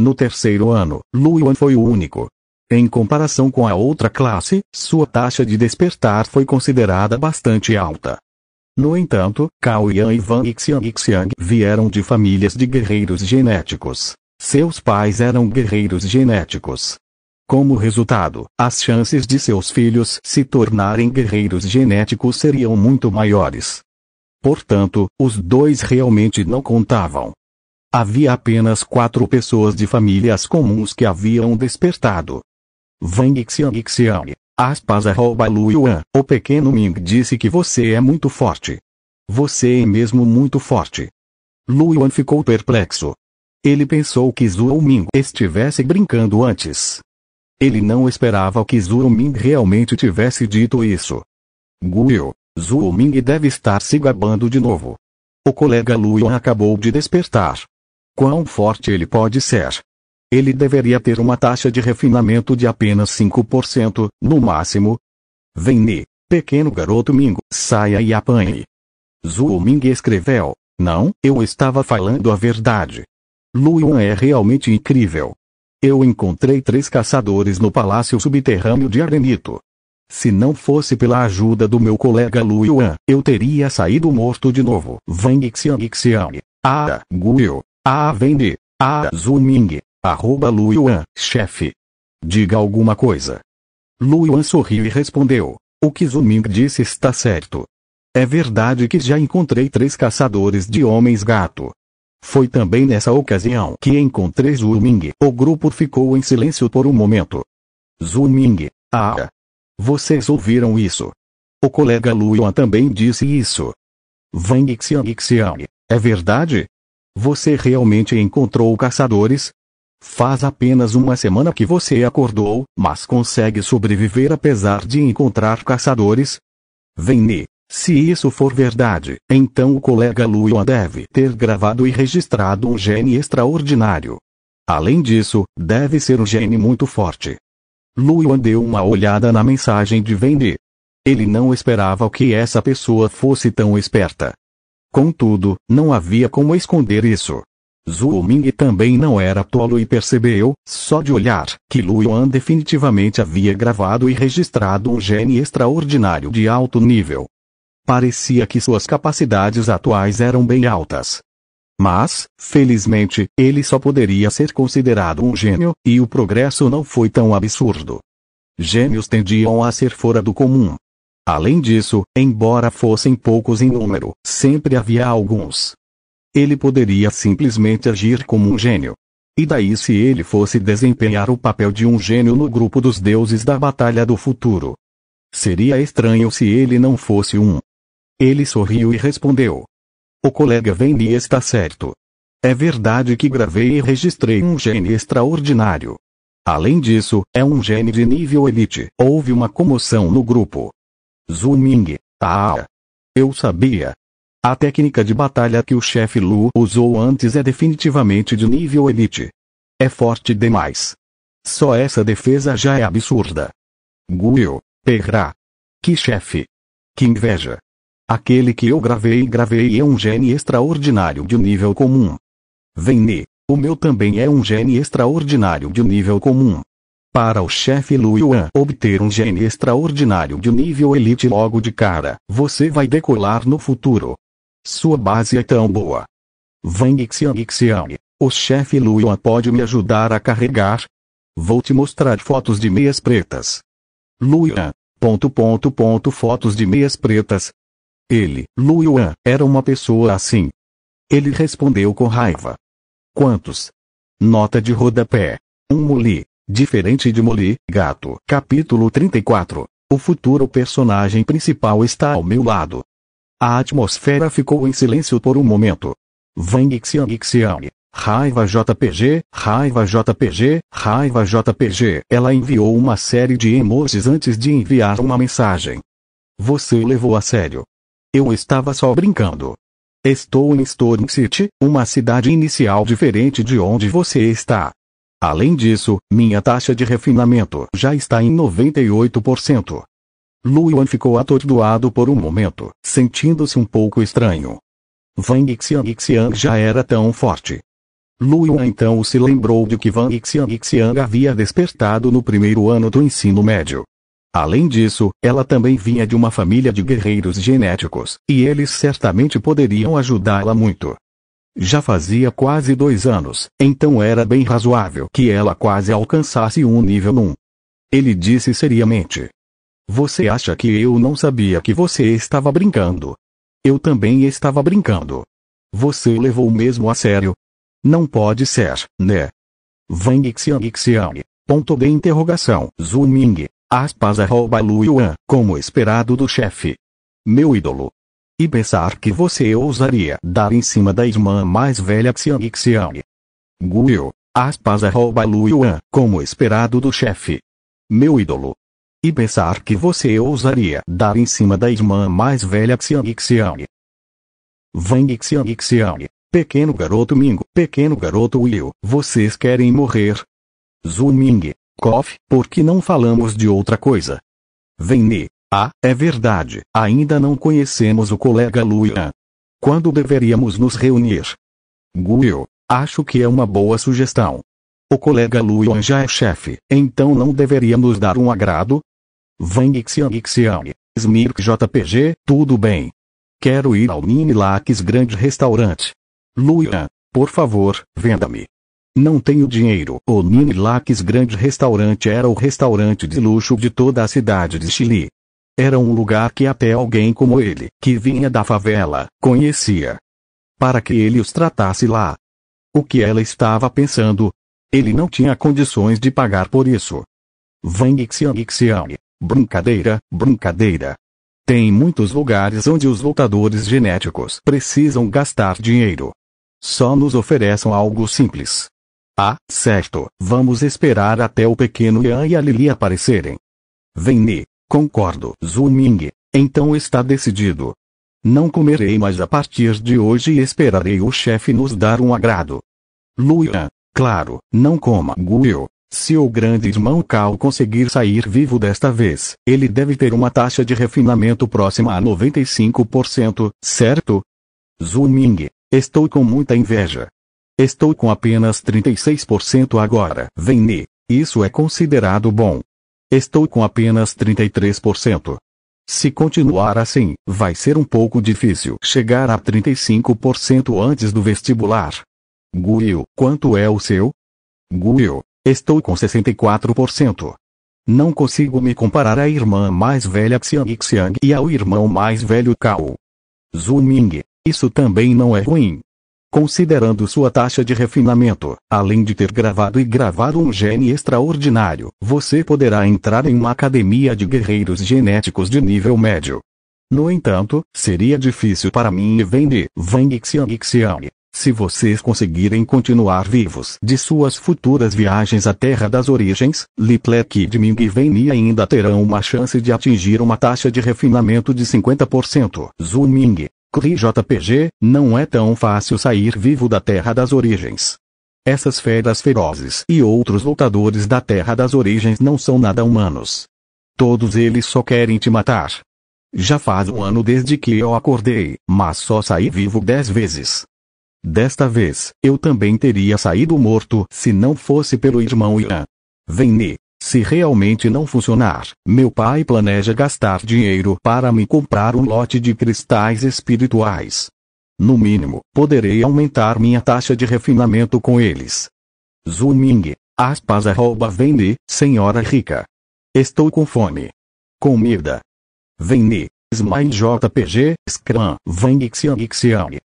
No terceiro ano, Luan foi o único. Em comparação com a outra classe, sua taxa de despertar foi considerada bastante alta. No entanto, Cao Yan e Wang Xiang vieram de famílias de guerreiros genéticos. Seus pais eram guerreiros genéticos. Como resultado, as chances de seus filhos se tornarem guerreiros genéticos seriam muito maiores. Portanto, os dois realmente não contavam. Havia apenas 4 pessoas de famílias comuns que haviam despertado. Wang Xiang, @Luan, o pequeno Ming disse que você é muito forte. Você é mesmo muito forte. Luan ficou perplexo. Ele pensou que Zhu Ming estivesse brincando antes. Ele não esperava que Zhu Ming realmente tivesse dito isso. Guiu, Zhu Ming deve estar se gabando de novo. O colega Luan acabou de despertar. Quão forte ele pode ser? Ele deveria ter uma taxa de refinamento de apenas 5%, no máximo. Wenli, pequeno garoto Ming, saia e apanhe. Zhu Ming escreveu. Não, eu estava falando a verdade. Luan é realmente incrível. Eu encontrei 3 caçadores no palácio subterrâneo de Arenito. Se não fosse pela ajuda do meu colega Luan, eu teria saído morto de novo. Wang Xiang, Guiu, Wenli, Zhu Ming, @Luan, chefe. Diga alguma coisa. Luan sorriu e respondeu. O que Zhu Ming disse está certo. É verdade que já encontrei 3 caçadores de homens-gato. Foi também nessa ocasião que encontrei Zhu Ming. O grupo ficou em silêncio por um momento. Zhu Ming, vocês ouviram isso? O colega Luan também disse isso. Wang Xiang, é verdade? Você realmente encontrou caçadores? Faz apenas uma semana que você acordou, mas consegue sobreviver apesar de encontrar caçadores? Veni, se isso for verdade, então o colega Luan deve ter gravado e registrado um gene extraordinário. Além disso, deve ser um gene muito forte. Luan deu uma olhada na mensagem de Veni. Ele não esperava que essa pessoa fosse tão esperta. Contudo, não havia como esconder isso. Zhou Ming também não era tolo e percebeu, só de olhar, que Luan definitivamente havia gravado e registrado um gene extraordinário de alto nível. Parecia que suas capacidades atuais eram bem altas. Mas, felizmente, ele só poderia ser considerado um gênio, e o progresso não foi tão absurdo. Gênios tendiam a ser fora do comum. Além disso, embora fossem poucos em número, sempre havia alguns. Ele poderia simplesmente agir como um gênio. E daí se ele fosse desempenhar o papel de um gênio no grupo dos deuses da Batalha do Futuro? Seria estranho se ele não fosse um. Ele sorriu e respondeu. O colega Veni está certo. É verdade que gravei e registrei um gene extraordinário. Além disso, é um gene de nível elite. Houve uma comoção no grupo. Zhou Ming, eu sabia. A técnica de batalha que o chefe Lu usou antes é definitivamente de nível elite. É forte demais. Só essa defesa já é absurda. Guio, Perra. Que chefe. Que inveja. Aquele que eu gravei é um gene extraordinário de nível comum. Veni, o meu também é um gene extraordinário de nível comum. Para o chefe Luan obter um gene extraordinário de nível elite logo de cara, você vai decolar no futuro. Sua base é tão boa. Wang Xiang, o chefe Luan pode me ajudar a carregar? Vou te mostrar fotos de meias pretas. Luan, fotos de meias pretas. Ele, Luan, era uma pessoa assim. Ele respondeu com raiva. Quantos? Nota de rodapé. Moli. Diferente de Moli, gato. Capítulo 34. O futuro personagem principal está ao meu lado. A atmosfera ficou em silêncio por um momento. Wang Xiang. Raiva JPG, raiva JPG, raiva JPG. Ela enviou uma série de emojis antes de enviar uma mensagem. Você levou a sério. Eu estava só brincando. Estou em Storm City, uma cidade inicial diferente de onde você está. Além disso, minha taxa de refinamento já está em 98%. Luan ficou atordoado por um momento, sentindo-se um pouco estranho. Wang Xiang já era tão forte. Luan então se lembrou de que Wang Xiang havia despertado no primeiro ano do ensino médio. Além disso, ela também vinha de uma família de guerreiros genéticos, e eles certamente poderiam ajudá-la muito. Já fazia quase 2 anos, então era bem razoável que ela quase alcançasse um nível 1. Ele disse seriamente. Você acha que eu não sabia que você estava brincando? Eu também estava brincando. Você levou mesmo a sério? Não pode ser, né? Wang Xiang. Ponto de interrogação. Zhou Ming. Luan, como esperado do chefe. Meu ídolo. E pensar que você ousaria dar em cima da irmã mais velha Xiang. Guio. Luan, como esperado do chefe. Meu ídolo. E pensar que você ousaria dar em cima da irmã mais velha Xiang. Wang Xiang. Pequeno garoto Mingo, pequeno garoto Will, vocês querem morrer? Zhou Ming. Por que não falamos de outra coisa? Veni. É verdade, ainda não conhecemos o colega Luan. Quando deveríamos nos reunir? Guio. Acho que é uma boa sugestão. O colega Luan já é chefe, então não deveria nos dar um agrado? Wang Xiang. Smirk JPG, tudo bem. Quero ir ao Nini Lax Grande Restaurante. Luan, por favor, venda-me. Não tenho dinheiro. O Nini Lax Grande Restaurante era o restaurante de luxo de toda a cidade de Chile. Era um lugar que até alguém como ele, que vinha da favela, conhecia. Para que ele os tratasse lá. O que ela estava pensando? Ele não tinha condições de pagar por isso. Wang Xiang. Brincadeira. Tem muitos lugares onde os lutadores genéticos precisam gastar dinheiro. Só nos ofereçam algo simples. Ah, certo, vamos esperar até o pequeno Ian e a Lily aparecerem. Vem-ne, concordo, Zhu Ming, então está decidido. Não comerei mais a partir de hoje e esperarei o chefe nos dar um agrado. Luian, claro, não coma. Guio, se o grande irmão Cao conseguir sair vivo desta vez, ele deve ter uma taxa de refinamento próxima a 95%, certo? Zhu Ming, estou com muita inveja. Estou com apenas 36% agora. Vem-ne, isso é considerado bom. Estou com apenas 33%. Se continuar assim, vai ser um pouco difícil chegar a 35% antes do vestibular. Guio, quanto é o seu? Guio, estou com 64%. Não consigo me comparar à irmã mais velha Xiang e ao irmão mais velho Cao. Zhu Ming, isso também não é ruim. Considerando sua taxa de refinamento, além de ter gravado um gene extraordinário, você poderá entrar em uma academia de guerreiros genéticos de nível médio. No entanto, seria difícil para mim e Wang Xiang. Se vocês conseguirem continuar vivos de suas futuras viagens à Terra das Origens, Li Plek e Ming e Veni ainda terão uma chance de atingir uma taxa de refinamento de 50%. Zhu Ming, JPG, não é tão fácil sair vivo da Terra das Origens. Essas feras ferozes e outros lutadores da Terra das Origens não são nada humanos. Todos eles só querem te matar. Já faz um ano desde que eu acordei, mas só saí vivo 10 vezes. Desta vez, eu também teria saído morto se não fosse pelo irmão Ian. Vem-ne. Se realmente não funcionar, meu pai planeja gastar dinheiro para me comprar um lote de cristais espirituais. No mínimo, poderei aumentar minha taxa de refinamento com eles. Zhu Ming, @Vem-ne, senhora rica. Estou com fome. Comida. Vem-ne. Smile JPG, Scrum, Wang Xiang.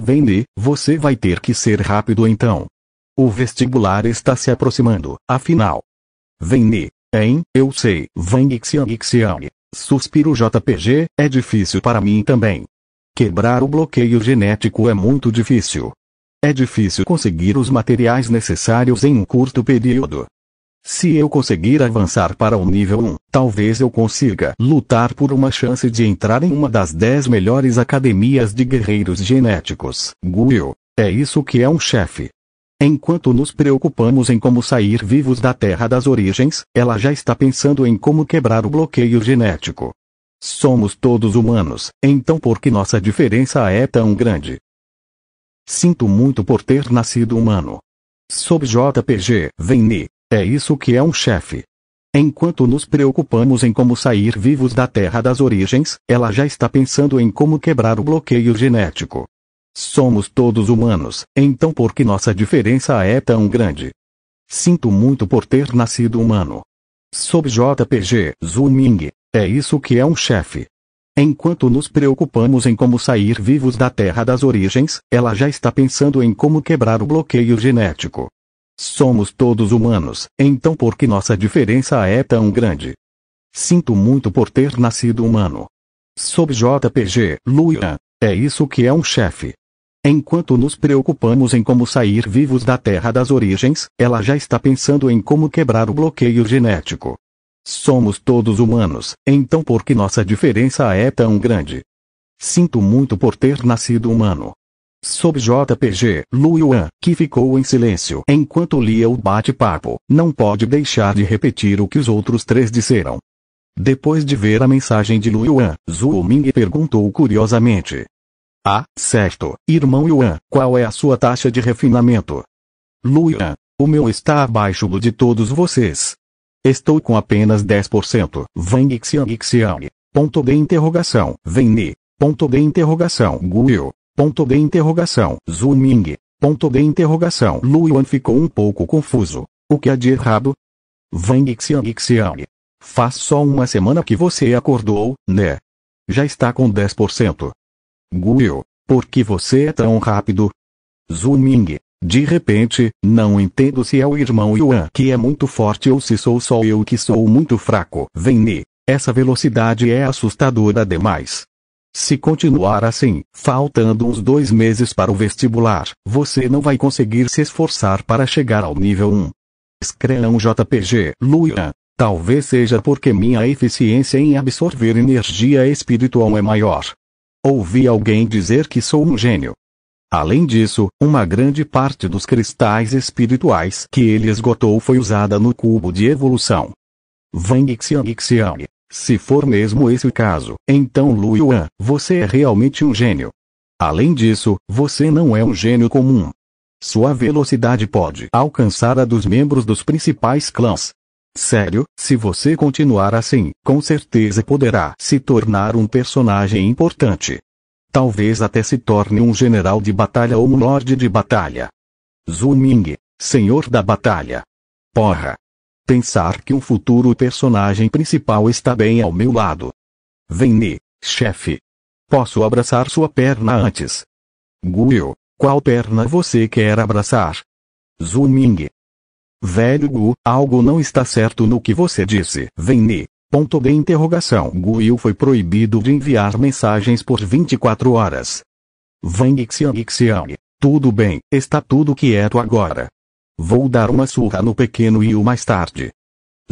@Vem-ne, você vai ter que ser rápido então. O vestibular está se aproximando, afinal. Vem-ne, hein? Eu sei, Wang Xiang. Suspiro JPG, é difícil para mim também. Quebrar o bloqueio genético é muito difícil. É difícil conseguir os materiais necessários em um curto período. Se eu conseguir avançar para o nível 1, talvez eu consiga lutar por uma chance de entrar em uma das 10 melhores academias de guerreiros genéticos. Guio, é isso que é um chefe. Enquanto nos preocupamos em como sair vivos da Terra das Origens, ela já está pensando em como quebrar o bloqueio genético. Somos todos humanos, então por que nossa diferença é tão grande? Sinto muito por ter nascido humano. Sob JPG, Vem-ne, é isso que é um chefe. Enquanto nos preocupamos em como sair vivos da Terra das Origens, ela já está pensando em como quebrar o bloqueio genético. Somos todos humanos, então por que nossa diferença é tão grande? Sinto muito por ter nascido humano. Sob JPG, Zhu Ming, é isso que é um chefe. Enquanto nos preocupamos em como sair vivos da Terra das Origens, ela já está pensando em como quebrar o bloqueio genético. Somos todos humanos, então por que nossa diferença é tão grande? Sinto muito por ter nascido humano. Sob JPG, Luian, é isso que é um chefe. Enquanto nos preocupamos em como sair vivos da Terra das Origens, ela já está pensando em como quebrar o bloqueio genético. Somos todos humanos, então por que nossa diferença é tão grande? Sinto muito por ter nascido humano. Sob JPG, Luian, que ficou em silêncio enquanto lia o bate-papo, não pode deixar de repetir o que os outros três disseram. Depois de ver a mensagem de Luian, Zhu Ming perguntou curiosamente. Ah, certo, irmão Yuan, qual é a sua taxa de refinamento? Luian, o meu está abaixo do de todos vocês. Estou com apenas 10%. Wang Xiang. Ponto de interrogação. Vem-ne. Ponto de interrogação. Guio. Ponto de interrogação. Zhu Ming. Ponto de interrogação. Luian ficou um pouco confuso. O que há de errado? Wang Xiang. Faz só uma semana que você acordou, né? Já está com 10%. Guio, por que você é tão rápido? Zhu Ming, de repente, não entendo se é o irmão Yuan que é muito forte ou se sou só eu que sou muito fraco. Vem-ne, Essa velocidade é assustadora demais. Se continuar assim, faltando uns 2 meses para o vestibular, você não vai conseguir se esforçar para chegar ao nível 1. Scream JPG, Luian. Talvez seja porque minha eficiência em absorver energia espiritual é maior. Ouvi alguém dizer que sou um gênio. Além disso, uma grande parte dos cristais espirituais que ele esgotou foi usada no cubo de evolução. Wang Xiang. Se for mesmo esse o caso, então Luian, você é realmente um gênio. Além disso, você não é um gênio comum. Sua velocidade pode alcançar a dos membros dos principais clãs. Sério, se você continuar assim, com certeza poderá se tornar um personagem importante. Talvez até se torne um general de batalha ou um lorde de batalha. Zhu Ming, senhor da batalha. Porra! Pensar que um futuro personagem principal está bem ao meu lado. Vem, chefe. Posso abraçar sua perna antes? Guio, qual perna você quer abraçar? Zhu Ming. Velho Gu, algo não está certo no que você disse. Vem, ponto de interrogação. Guio foi proibido de enviar mensagens por 24 horas. Wang Xiang. Tudo bem, está tudo quieto agora. Vou dar uma surra no pequeno Yu mais tarde.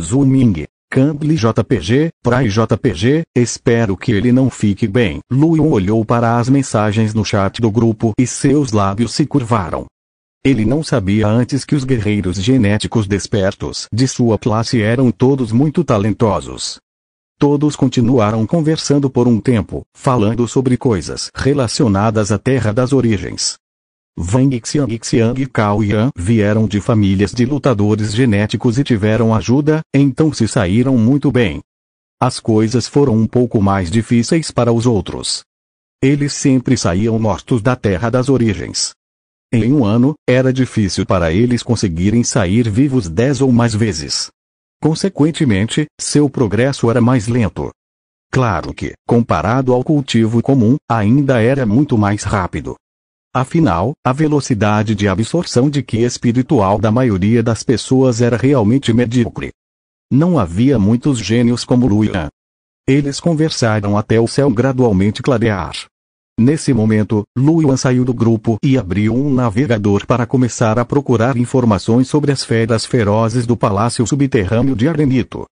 Zhu Ming, Cambly JPG, Prai JPG, espero que ele não fique bem. Luian olhou para as mensagens no chat do grupo e seus lábios se curvaram. Ele não sabia antes que os guerreiros genéticos despertos de sua classe eram todos muito talentosos. Todos continuaram conversando por um tempo, falando sobre coisas relacionadas à Terra das Origens. Wang Xiang e Cao Yan vieram de famílias de lutadores genéticos e tiveram ajuda, então se saíram muito bem. As coisas foram um pouco mais difíceis para os outros. Eles sempre saíam mortos da Terra das Origens. Em um ano, era difícil para eles conseguirem sair vivos 10 ou mais vezes. Consequentemente, seu progresso era mais lento. Claro que, comparado ao cultivo comum, ainda era muito mais rápido. Afinal, a velocidade de absorção de Ki espiritual da maioria das pessoas era realmente medíocre. Não havia muitos gênios como Luian. Eles conversaram até o céu gradualmente clarear. Nesse momento, Luian saiu do grupo e abriu um navegador para começar a procurar informações sobre as feras ferozes do Palácio Subterrâneo de Arenito.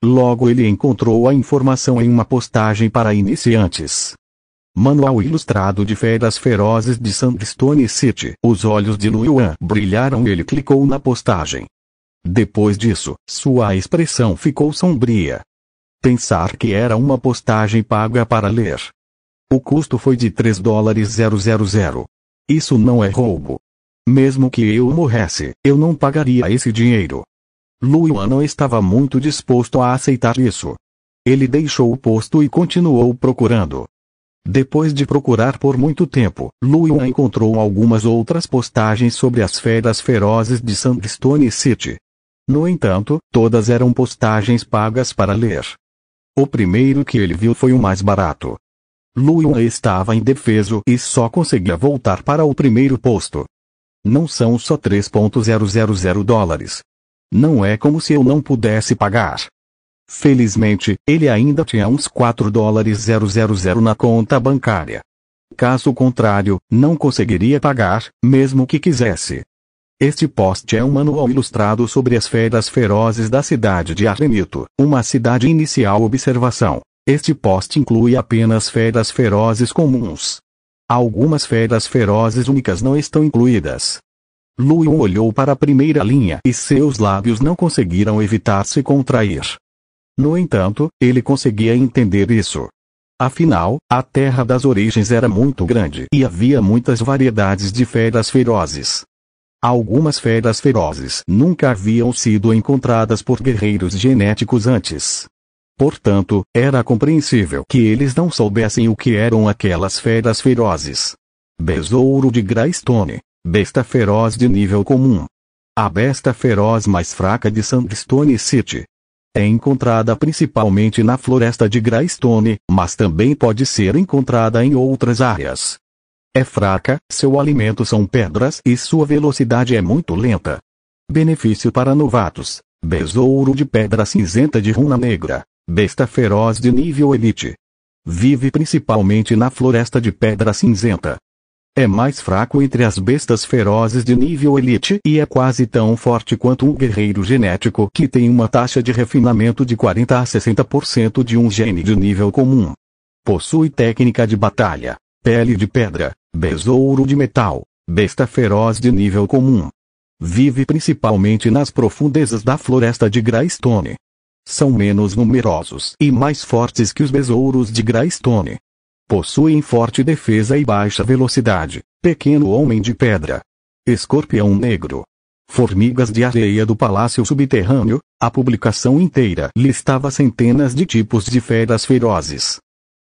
Logo ele encontrou a informação em uma postagem para iniciantes. Manual ilustrado de feras ferozes de Sandstone City. Os olhos de Luian brilharam e ele clicou na postagem. Depois disso, sua expressão ficou sombria. Pensar que era uma postagem paga para ler. O custo foi de $3,000. Isso não é roubo. Mesmo que eu morresse, eu não pagaria esse dinheiro. Luian não estava muito disposto a aceitar isso. Ele deixou o posto e continuou procurando. Depois de procurar por muito tempo, Luian encontrou algumas outras postagens sobre as feras ferozes de Sandstone City. No entanto, todas eram postagens pagas para ler. O primeiro que ele viu foi o mais barato. Luian estava indefeso e só conseguia voltar para o primeiro posto. Não são só $3,000. Não é como se eu não pudesse pagar. Felizmente, ele ainda tinha uns $4,000 na conta bancária. Caso contrário, não conseguiria pagar, mesmo que quisesse. Este post é um manual ilustrado sobre as feras ferozes da cidade de Arenito, uma cidade inicial. Observação: este post inclui apenas feras ferozes comuns. Algumas feras ferozes únicas não estão incluídas. Luian olhou para a primeira linha e seus lábios não conseguiram evitar se contrair. No entanto, ele conseguia entender isso. Afinal, a Terra das Origens era muito grande e havia muitas variedades de feras ferozes. Algumas feras ferozes nunca haviam sido encontradas por guerreiros genéticos antes. Portanto, era compreensível que eles não soubessem o que eram aquelas feras ferozes. Besouro de Greystone. Besta feroz de nível comum. A besta feroz mais fraca de Sandstone City. É encontrada principalmente na floresta de Greystone, mas também pode ser encontrada em outras áreas. É fraca, seu alimento são pedras e sua velocidade é muito lenta. Benefício para novatos: Besouro de pedra cinzenta de runa negra. besta feroz de nível elite. Vive principalmente na floresta de pedra cinzenta. É mais fraco entre as bestas ferozes de nível elite e é quase tão forte quanto um guerreiro genético que tem uma taxa de refinamento de 40 a 60% de um gene de nível comum. Possui técnica de batalha, pele de pedra, besouro de metal, besta feroz de nível comum. Vive principalmente nas profundezas da floresta de Greystone. São menos numerosos e mais fortes que os besouros de Greystone. Possuem forte defesa e baixa velocidade. Pequeno homem de pedra. Escorpião negro. Formigas de areia do Palácio Subterrâneo. A publicação inteira listava centenas de tipos de feras ferozes.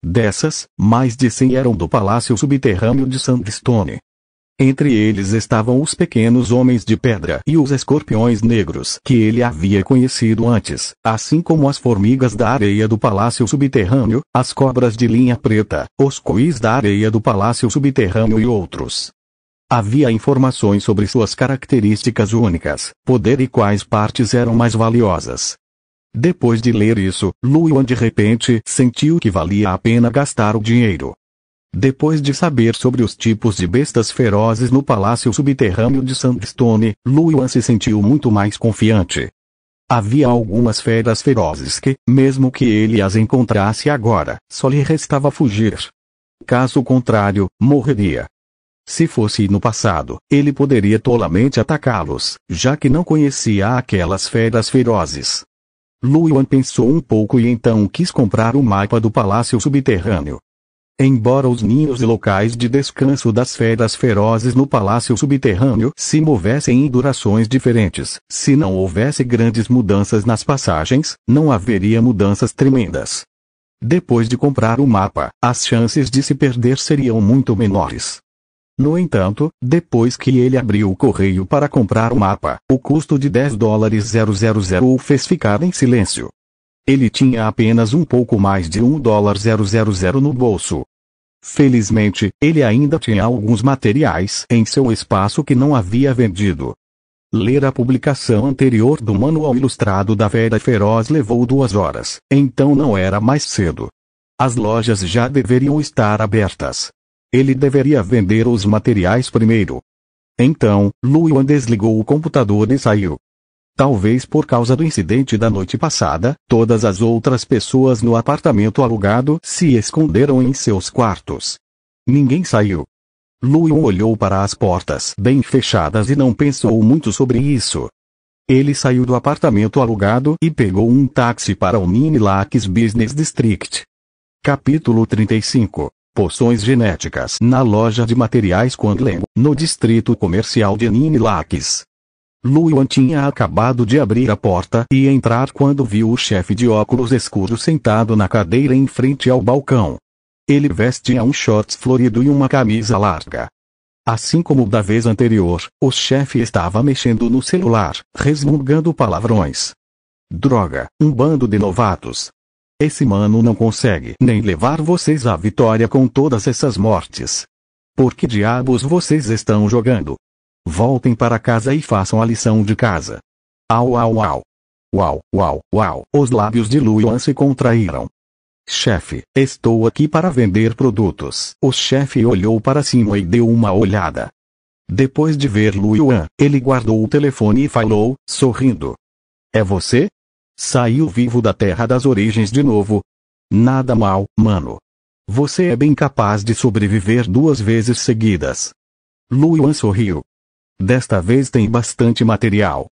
Dessas, mais de 100 eram do Palácio Subterrâneo de Sandstone. Entre eles estavam os pequenos homens de pedra e os escorpiões negros que ele havia conhecido antes, assim como as formigas da areia do Palácio Subterrâneo, as cobras de linha preta, os cois da areia do Palácio Subterrâneo e outros. Havia informações sobre suas características únicas, poder e quais partes eram mais valiosas. Depois de ler isso, Luan de repente sentiu que valia a pena gastar o dinheiro. Depois de saber sobre os tipos de bestas ferozes no Palácio Subterrâneo de Sandstone, Luan se sentiu muito mais confiante. Havia algumas feras ferozes que, mesmo que ele as encontrasse agora, só lhe restava fugir. Caso contrário, morreria. Se fosse no passado, ele poderia tolamente atacá-los, já que não conhecia aquelas feras ferozes. Luan pensou um pouco e então quis comprar o mapa do Palácio Subterrâneo. Embora os ninhos e locais de descanso das feras ferozes no Palácio Subterrâneo se movessem em durações diferentes, se não houvesse grandes mudanças nas passagens, não haveria mudanças tremendas. Depois de comprar o mapa, as chances de se perder seriam muito menores. No entanto, depois que ele abriu o correio para comprar o mapa, o custo de $10,000 o fez ficar em silêncio. Ele tinha apenas um pouco mais de $1,000 no bolso. Felizmente, ele ainda tinha alguns materiais em seu espaço que não havia vendido. Ler a publicação anterior do manual ilustrado da Fera Feroz levou 2 horas, então não era mais cedo. As lojas já deveriam estar abertas. Ele deveria vender os materiais primeiro. Então, Luan desligou o computador e saiu. Talvez por causa do incidente da noite passada, todas as outras pessoas no apartamento alugado se esconderam em seus quartos. Ninguém saiu. Luan olhou para as portas bem fechadas e não pensou muito sobre isso. Ele saiu do apartamento alugado e pegou um táxi para o Ninilax Business District. Capítulo 35. Poções genéticas na loja de materiais Quandlen, no distrito comercial de Ninilax. Luan tinha acabado de abrir a porta e entrar quando viu o chefe de óculos escuros sentado na cadeira em frente ao balcão. Ele vestia um shorts florido e uma camisa larga. Assim como da vez anterior, o chefe estava mexendo no celular, resmungando palavrões. Droga, um bando de novatos. Esse mano não consegue nem levar vocês à vitória com todas essas mortes. Por que diabos vocês estão jogando? Voltem para casa e façam a lição de casa. Au au au. Uau, uau, uau. Os lábios de Luan se contraíram. Chefe, estou aqui para vender produtos. O chefe olhou para cima e deu uma olhada. Depois de ver Luan, ele guardou o telefone e falou, sorrindo. É você? Saiu vivo da Terra das Origens de novo? Nada mal, mano. Você é bem capaz de sobreviver 2 vezes seguidas. Luan sorriu. Desta vez tem bastante material.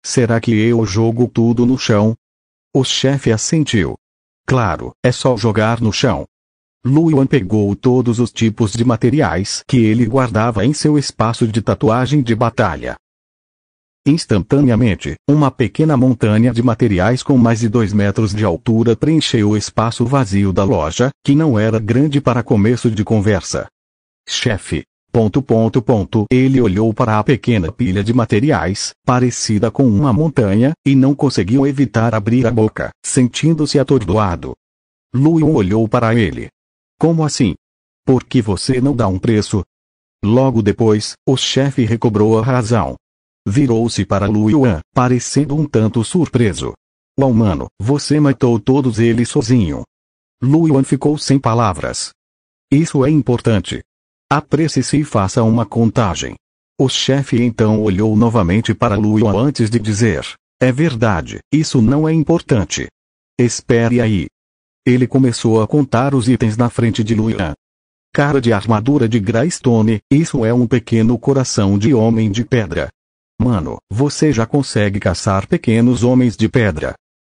Será que eu jogo tudo no chão? O chefe assentiu. Claro, é só jogar no chão. Luan pegou todos os tipos de materiais que ele guardava em seu espaço de tatuagem de batalha. Instantaneamente, uma pequena montanha de materiais com mais de 2 metros de altura preencheu o espaço vazio da loja, que não era grande para começo de conversa. Chefe. Ele olhou para a pequena pilha de materiais, parecida com uma montanha, e não conseguiu evitar abrir a boca, sentindo-se atordoado. Luan olhou para ele. Como assim? Por que você não dá um preço? Logo depois, o chefe recobrou a razão. Virou-se para Luan, parecendo um tanto surpreso. Uau, mano, você matou todos eles sozinho. Luan ficou sem palavras. Isso é importante. Apresse-se e faça uma contagem. O chefe então olhou novamente para Luan antes de dizer: é verdade, isso não é importante. Espere aí. Ele começou a contar os itens na frente de Luan. Cara de armadura de Greystone, isso é um pequeno coração de homem de pedra. Mano, você já consegue caçar pequenos homens de pedra.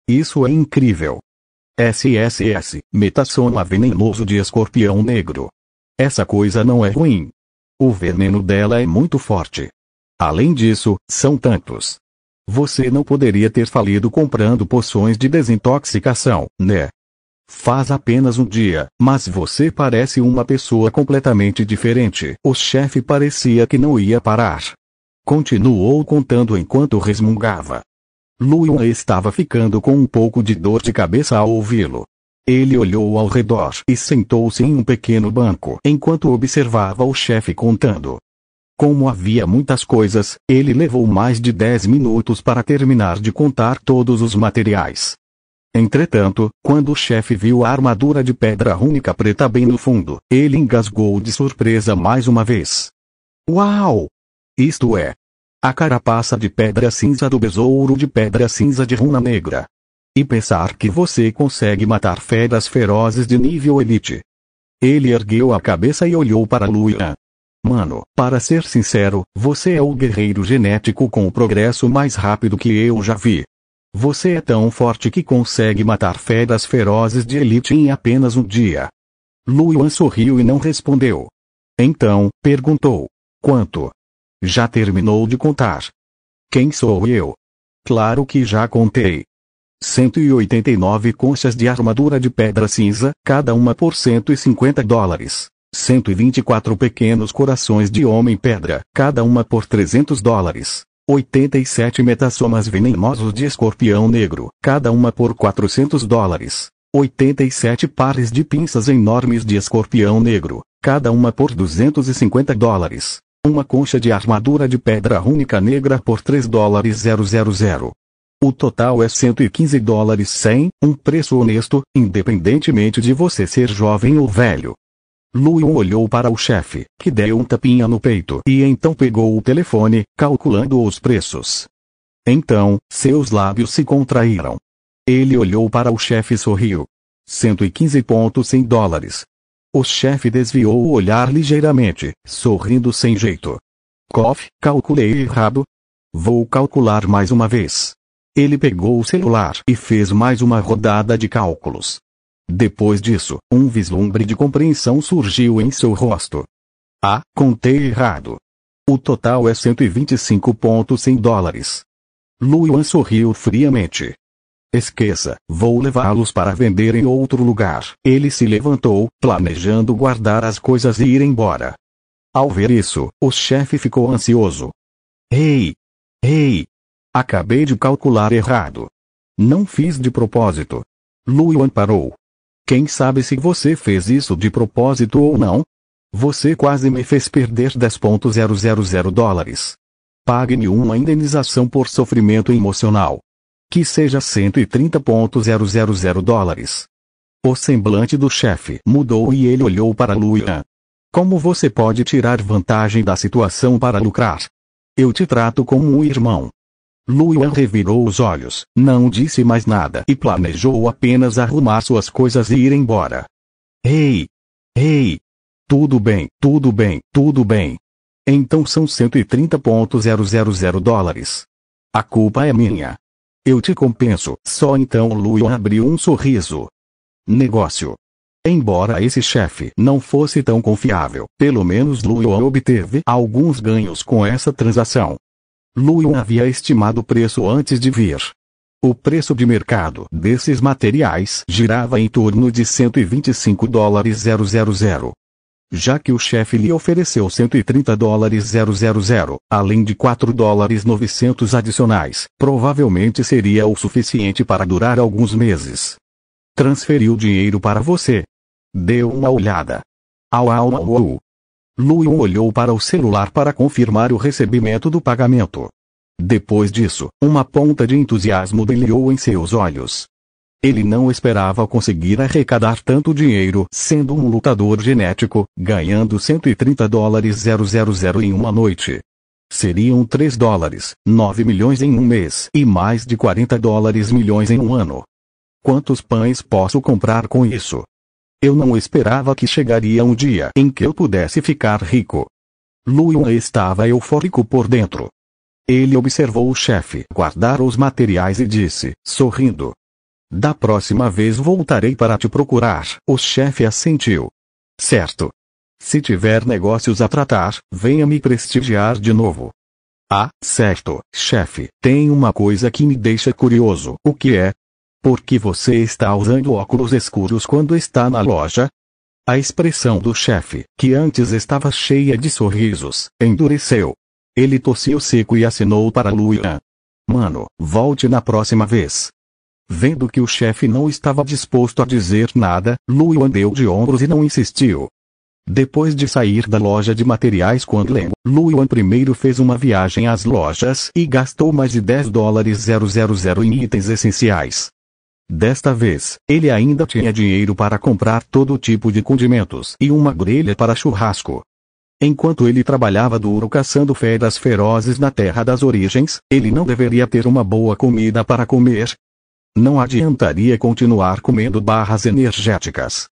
Isso é incrível. SSS, metasoma venenoso de escorpião negro. Essa coisa não é ruim. O veneno dela é muito forte. Além disso, são tantos. Você não poderia ter falido comprando poções de desintoxicação, né? Faz apenas um dia, mas você parece uma pessoa completamente diferente. O chefe parecia que não ia parar. Continuou contando enquanto resmungava. Luan estava ficando com um pouco de dor de cabeça ao ouvi-lo. Ele olhou ao redor e sentou-se em um pequeno banco enquanto observava o chefe contando. Como havia muitas coisas, ele levou mais de 10 minutos para terminar de contar todos os materiais. Entretanto, quando o chefe viu a armadura de pedra rúnica preta bem no fundo, ele engasgou de surpresa mais uma vez. Uau! Isto é a carapaça de pedra cinza do besouro de pedra cinza de runa negra. E pensar que você consegue matar feras ferozes de nível elite. Ele ergueu a cabeça e olhou para Luan. Mano, para ser sincero, você é o guerreiro genético com o progresso mais rápido que eu já vi. Você é tão forte que consegue matar feras ferozes de elite em apenas um dia. Luan sorriu e não respondeu. Então, perguntou: quanto? Já terminou de contar? Quem sou eu? Claro que já contei. 189 conchas de armadura de pedra cinza, cada uma por $150. 124 pequenos corações de homem-pedra, cada uma por $300. 87 metasomas venenosos de escorpião negro, cada uma por $400. 87 pares de pinças enormes de escorpião negro, cada uma por $250. Uma concha de armadura de pedra rúnica negra por $3,000. O total é $115,100, um preço honesto, independentemente de você ser jovem ou velho. Luan olhou para o chefe, que deu um tapinha no peito e então pegou o telefone, calculando os preços. Então, seus lábios se contraíram. Ele olhou para o chefe e sorriu. $115,100. O chefe desviou o olhar ligeiramente, sorrindo sem jeito. Calculei errado? Vou calcular mais uma vez. Ele pegou o celular e fez mais uma rodada de cálculos. Depois disso, um vislumbre de compreensão surgiu em seu rosto. Ah, contei errado. O total é $125,100. Luan sorriu friamente. Esqueça, vou levá-los para vender em outro lugar. Ele se levantou, planejando guardar as coisas e ir embora. Ao ver isso, o chefe ficou ansioso. Ei! Ei! Acabei de calcular errado. Não fiz de propósito. Luan parou. Quem sabe se você fez isso de propósito ou não? Você quase me fez perder $10,000. Pague-me uma indenização por sofrimento emocional. Que seja $130,000. O semblante do chefe mudou e ele olhou para Luan. Como você pode tirar vantagem da situação para lucrar? Eu te trato como um irmão. Luan revirou os olhos, não disse mais nada e planejou apenas arrumar suas coisas e ir embora. Ei! Ei! Tudo bem, tudo bem, tudo bem. Então são $130,000. A culpa é minha. Eu te compenso. Só então Luan abriu um sorriso. Negócio. Embora esse chefe não fosse tão confiável, pelo menos Luan obteve alguns ganhos com essa transação. Luan havia estimado o preço antes de vir. O preço de mercado desses materiais girava em torno de $125,000. Já que o chefe lhe ofereceu $130,000, além de $4,900 adicionais, provavelmente seria o suficiente para durar alguns meses. Transferiu dinheiro para você. Deu uma olhada. Luan olhou para o celular para confirmar o recebimento do pagamento. Depois disso, uma ponta de entusiasmo brilhou em seus olhos. Ele não esperava conseguir arrecadar tanto dinheiro sendo um lutador genético, ganhando $130,000 em uma noite. Seriam $3, 9 milhões em um mês e mais de $40 milhões em um ano. Quantos pães posso comprar com isso? Eu não esperava que chegaria um dia em que eu pudesse ficar rico. Lu Yuan estava eufórico por dentro. Ele observou o chefe guardar os materiais e disse, sorrindo: da próxima vez voltarei para te procurar. O chefe assentiu. Certo. Se tiver negócios a tratar, venha me prestigiar de novo. Ah, certo, chefe. Tem uma coisa que me deixa curioso. O que é? Por que você está usando óculos escuros quando está na loja? A expressão do chefe, que antes estava cheia de sorrisos, endureceu. Ele tossiu seco e assinou para Lu Yuan. Mano, volte na próxima vez. Vendo que o chefe não estava disposto a dizer nada, Lu Yuan deu de ombros e não insistiu. Depois de sair da loja de materiais Quanlen, Lu Yuan primeiro fez uma viagem às lojas e gastou mais de $10,000 em itens essenciais. Desta vez, ele ainda tinha dinheiro para comprar todo tipo de condimentos e uma grelha para churrasco. Enquanto ele trabalhava duro caçando feras ferozes na Terra das Origens, ele não deveria ter uma boa comida para comer. Não adiantaria continuar comendo barras energéticas.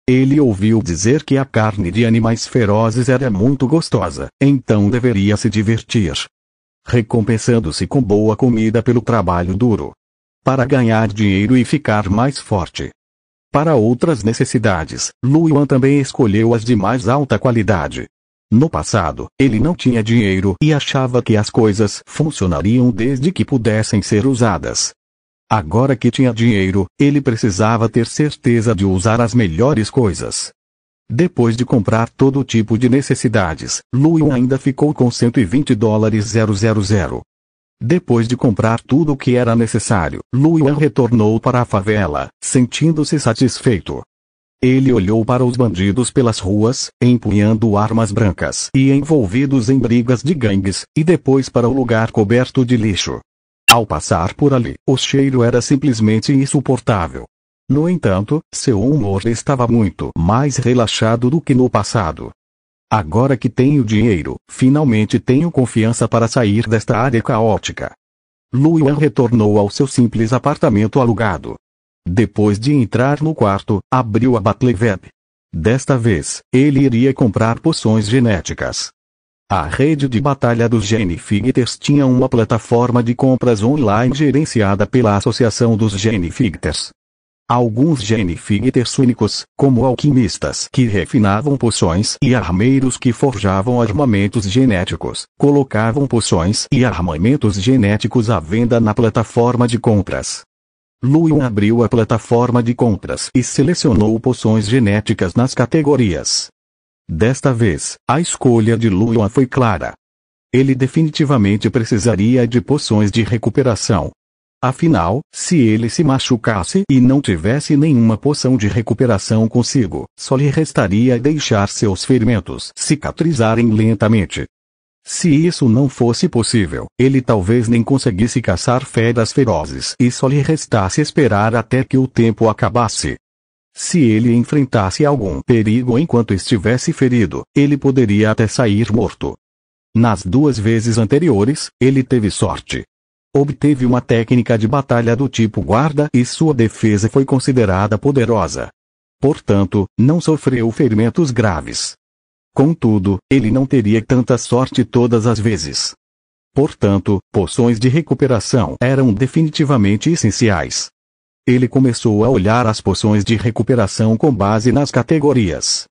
Ele ouviu dizer que a carne de animais ferozes era muito gostosa, então deveria se divertir, recompensando-se com boa comida pelo trabalho duro, para ganhar dinheiro e ficar mais forte. Para outras necessidades, Lu Yuan também escolheu as de mais alta qualidade. No passado, ele não tinha dinheiro e achava que as coisas funcionariam desde que pudessem ser usadas. Agora que tinha dinheiro, ele precisava ter certeza de usar as melhores coisas. Depois de comprar todo tipo de necessidades, Lu Yuan ainda ficou com $120,000. Depois de comprar tudo o que era necessário, Lu Yuan retornou para a favela, sentindo-se satisfeito. Ele olhou para os bandidos pelas ruas, empunhando armas brancas e envolvidos em brigas de gangues, e depois para o lugar coberto de lixo. Ao passar por ali, o cheiro era simplesmente insuportável. No entanto, seu humor estava muito mais relaxado do que no passado. Agora que tenho dinheiro, finalmente tenho confiança para sair desta área caótica. Lu Yuan retornou ao seu simples apartamento alugado. Depois de entrar no quarto, abriu a Batleweb. Desta vez, ele iria comprar poções genéticas. A rede de batalha dos Genefighters tinha uma plataforma de compras online gerenciada pela Associação dos Genefighters. Alguns Genefighters únicos, como alquimistas que refinavam poções e armeiros que forjavam armamentos genéticos, colocavam poções e armamentos genéticos à venda na plataforma de compras. Lu Yuan abriu a plataforma de compras e selecionou poções genéticas nas categorias. Desta vez, a escolha de Lu Yuan foi clara. Ele definitivamente precisaria de poções de recuperação. Afinal, se ele se machucasse e não tivesse nenhuma poção de recuperação consigo, só lhe restaria deixar seus ferimentos cicatrizarem lentamente. Se isso não fosse possível, ele talvez nem conseguisse caçar feras ferozes e só lhe restasse esperar até que o tempo acabasse. Se ele enfrentasse algum perigo enquanto estivesse ferido, ele poderia até sair morto. Nas 2 vezes anteriores, ele teve sorte. Obteve uma técnica de batalha do tipo guarda e sua defesa foi considerada poderosa. Portanto, não sofreu ferimentos graves. Contudo, ele não teria tanta sorte todas as vezes. Portanto, poções de recuperação eram definitivamente essenciais. Ele começou a olhar as poções de recuperação com base nas categorias.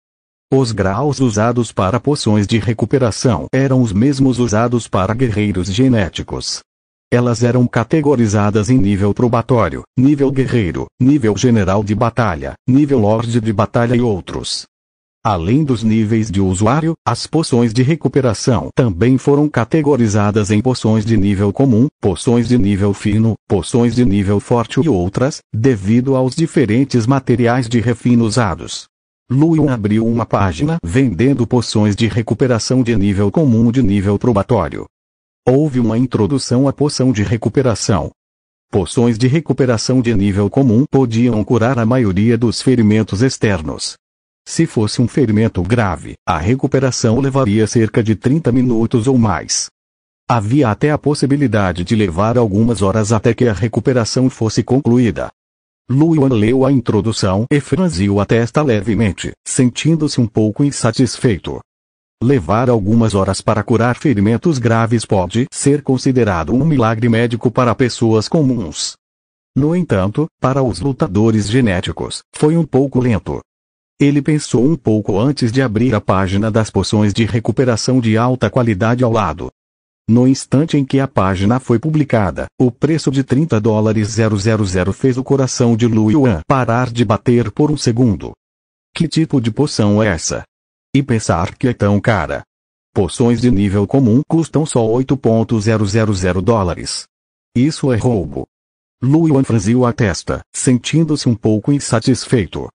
Os graus usados para poções de recuperação eram os mesmos usados para guerreiros genéticos. Elas eram categorizadas em nível probatório, nível guerreiro, nível general de batalha, nível lorde de batalha e outros. Além dos níveis de usuário, as poções de recuperação também foram categorizadas em poções de nível comum, poções de nível fino, poções de nível forte e outras, devido aos diferentes materiais de refino usados. Lu Yuan abriu uma página vendendo poções de recuperação de nível comum de nível probatório. Houve uma introdução à poção de recuperação. Poções de recuperação de nível comum podiam curar a maioria dos ferimentos externos. Se fosse um ferimento grave, a recuperação levaria cerca de 30 minutos ou mais. Havia até a possibilidade de levar algumas horas até que a recuperação fosse concluída. Luan leu a introdução e franziu a testa levemente, sentindo-se um pouco insatisfeito. Levar algumas horas para curar ferimentos graves pode ser considerado um milagre médico para pessoas comuns. No entanto, para os lutadores genéticos, foi um pouco lento. Ele pensou um pouco antes de abrir a página das poções de recuperação de alta qualidade ao lado. No instante em que a página foi publicada, o preço de $30,000 fez o coração de Luan parar de bater por um segundo. Que tipo de poção é essa? E pensar que é tão cara. Poções de nível comum custam só $8,000. Isso é roubo. Luan franziu a testa, sentindo-se um pouco insatisfeito.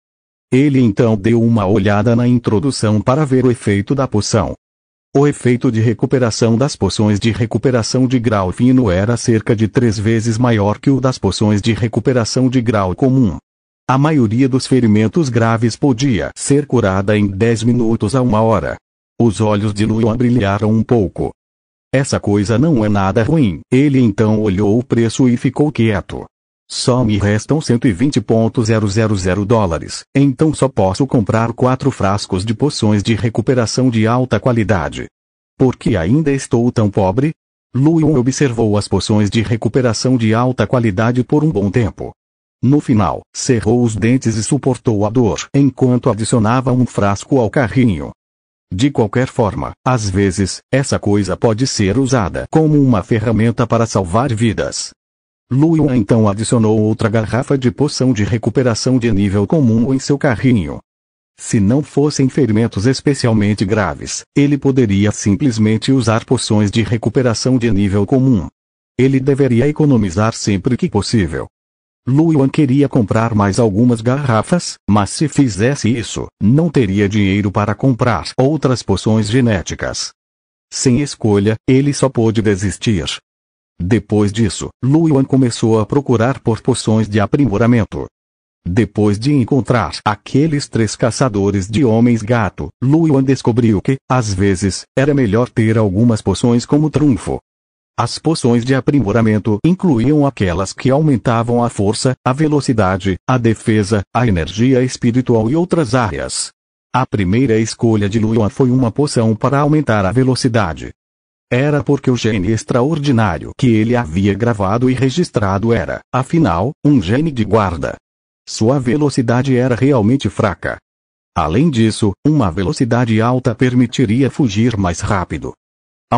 Ele então deu uma olhada na introdução para ver o efeito da poção. O efeito de recuperação das poções de recuperação de grau fino era cerca de 3 vezes maior que o das poções de recuperação de grau comum. A maioria dos ferimentos graves podia ser curada em 10 minutos a 1 hora. Os olhos de Luan brilharam um pouco. Essa coisa não é nada ruim. Ele então olhou o preço e ficou quieto. Só me restam $120,000, então só posso comprar 4 frascos de poções de recuperação de alta qualidade. Por que ainda estou tão pobre? Luan observou as poções de recuperação de alta qualidade por um bom tempo. No final, cerrou os dentes e suportou a dor enquanto adicionava um frasco ao carrinho. De qualquer forma, às vezes, essa coisa pode ser usada como uma ferramenta para salvar vidas. Luan então adicionou outra garrafa de poção de recuperação de nível comum em seu carrinho. Se não fossem ferimentos especialmente graves, ele poderia simplesmente usar poções de recuperação de nível comum. Ele deveria economizar sempre que possível. Luan queria comprar mais algumas garrafas, mas se fizesse isso, não teria dinheiro para comprar outras poções genéticas. Sem escolha, ele só pôde desistir. Depois disso, Luan começou a procurar por poções de aprimoramento. Depois de encontrar aqueles 3 caçadores de homens-gato, Luan descobriu que, às vezes, era melhor ter algumas poções como trunfo. As poções de aprimoramento incluíam aquelas que aumentavam a força, a velocidade, a defesa, a energia espiritual e outras áreas. A primeira escolha de Luan foi uma poção para aumentar a velocidade. Era porque o gene extraordinário que ele havia gravado e registrado era, afinal, um gene de guarda. Sua velocidade era realmente fraca. Além disso, uma velocidade alta permitiria fugir mais rápido.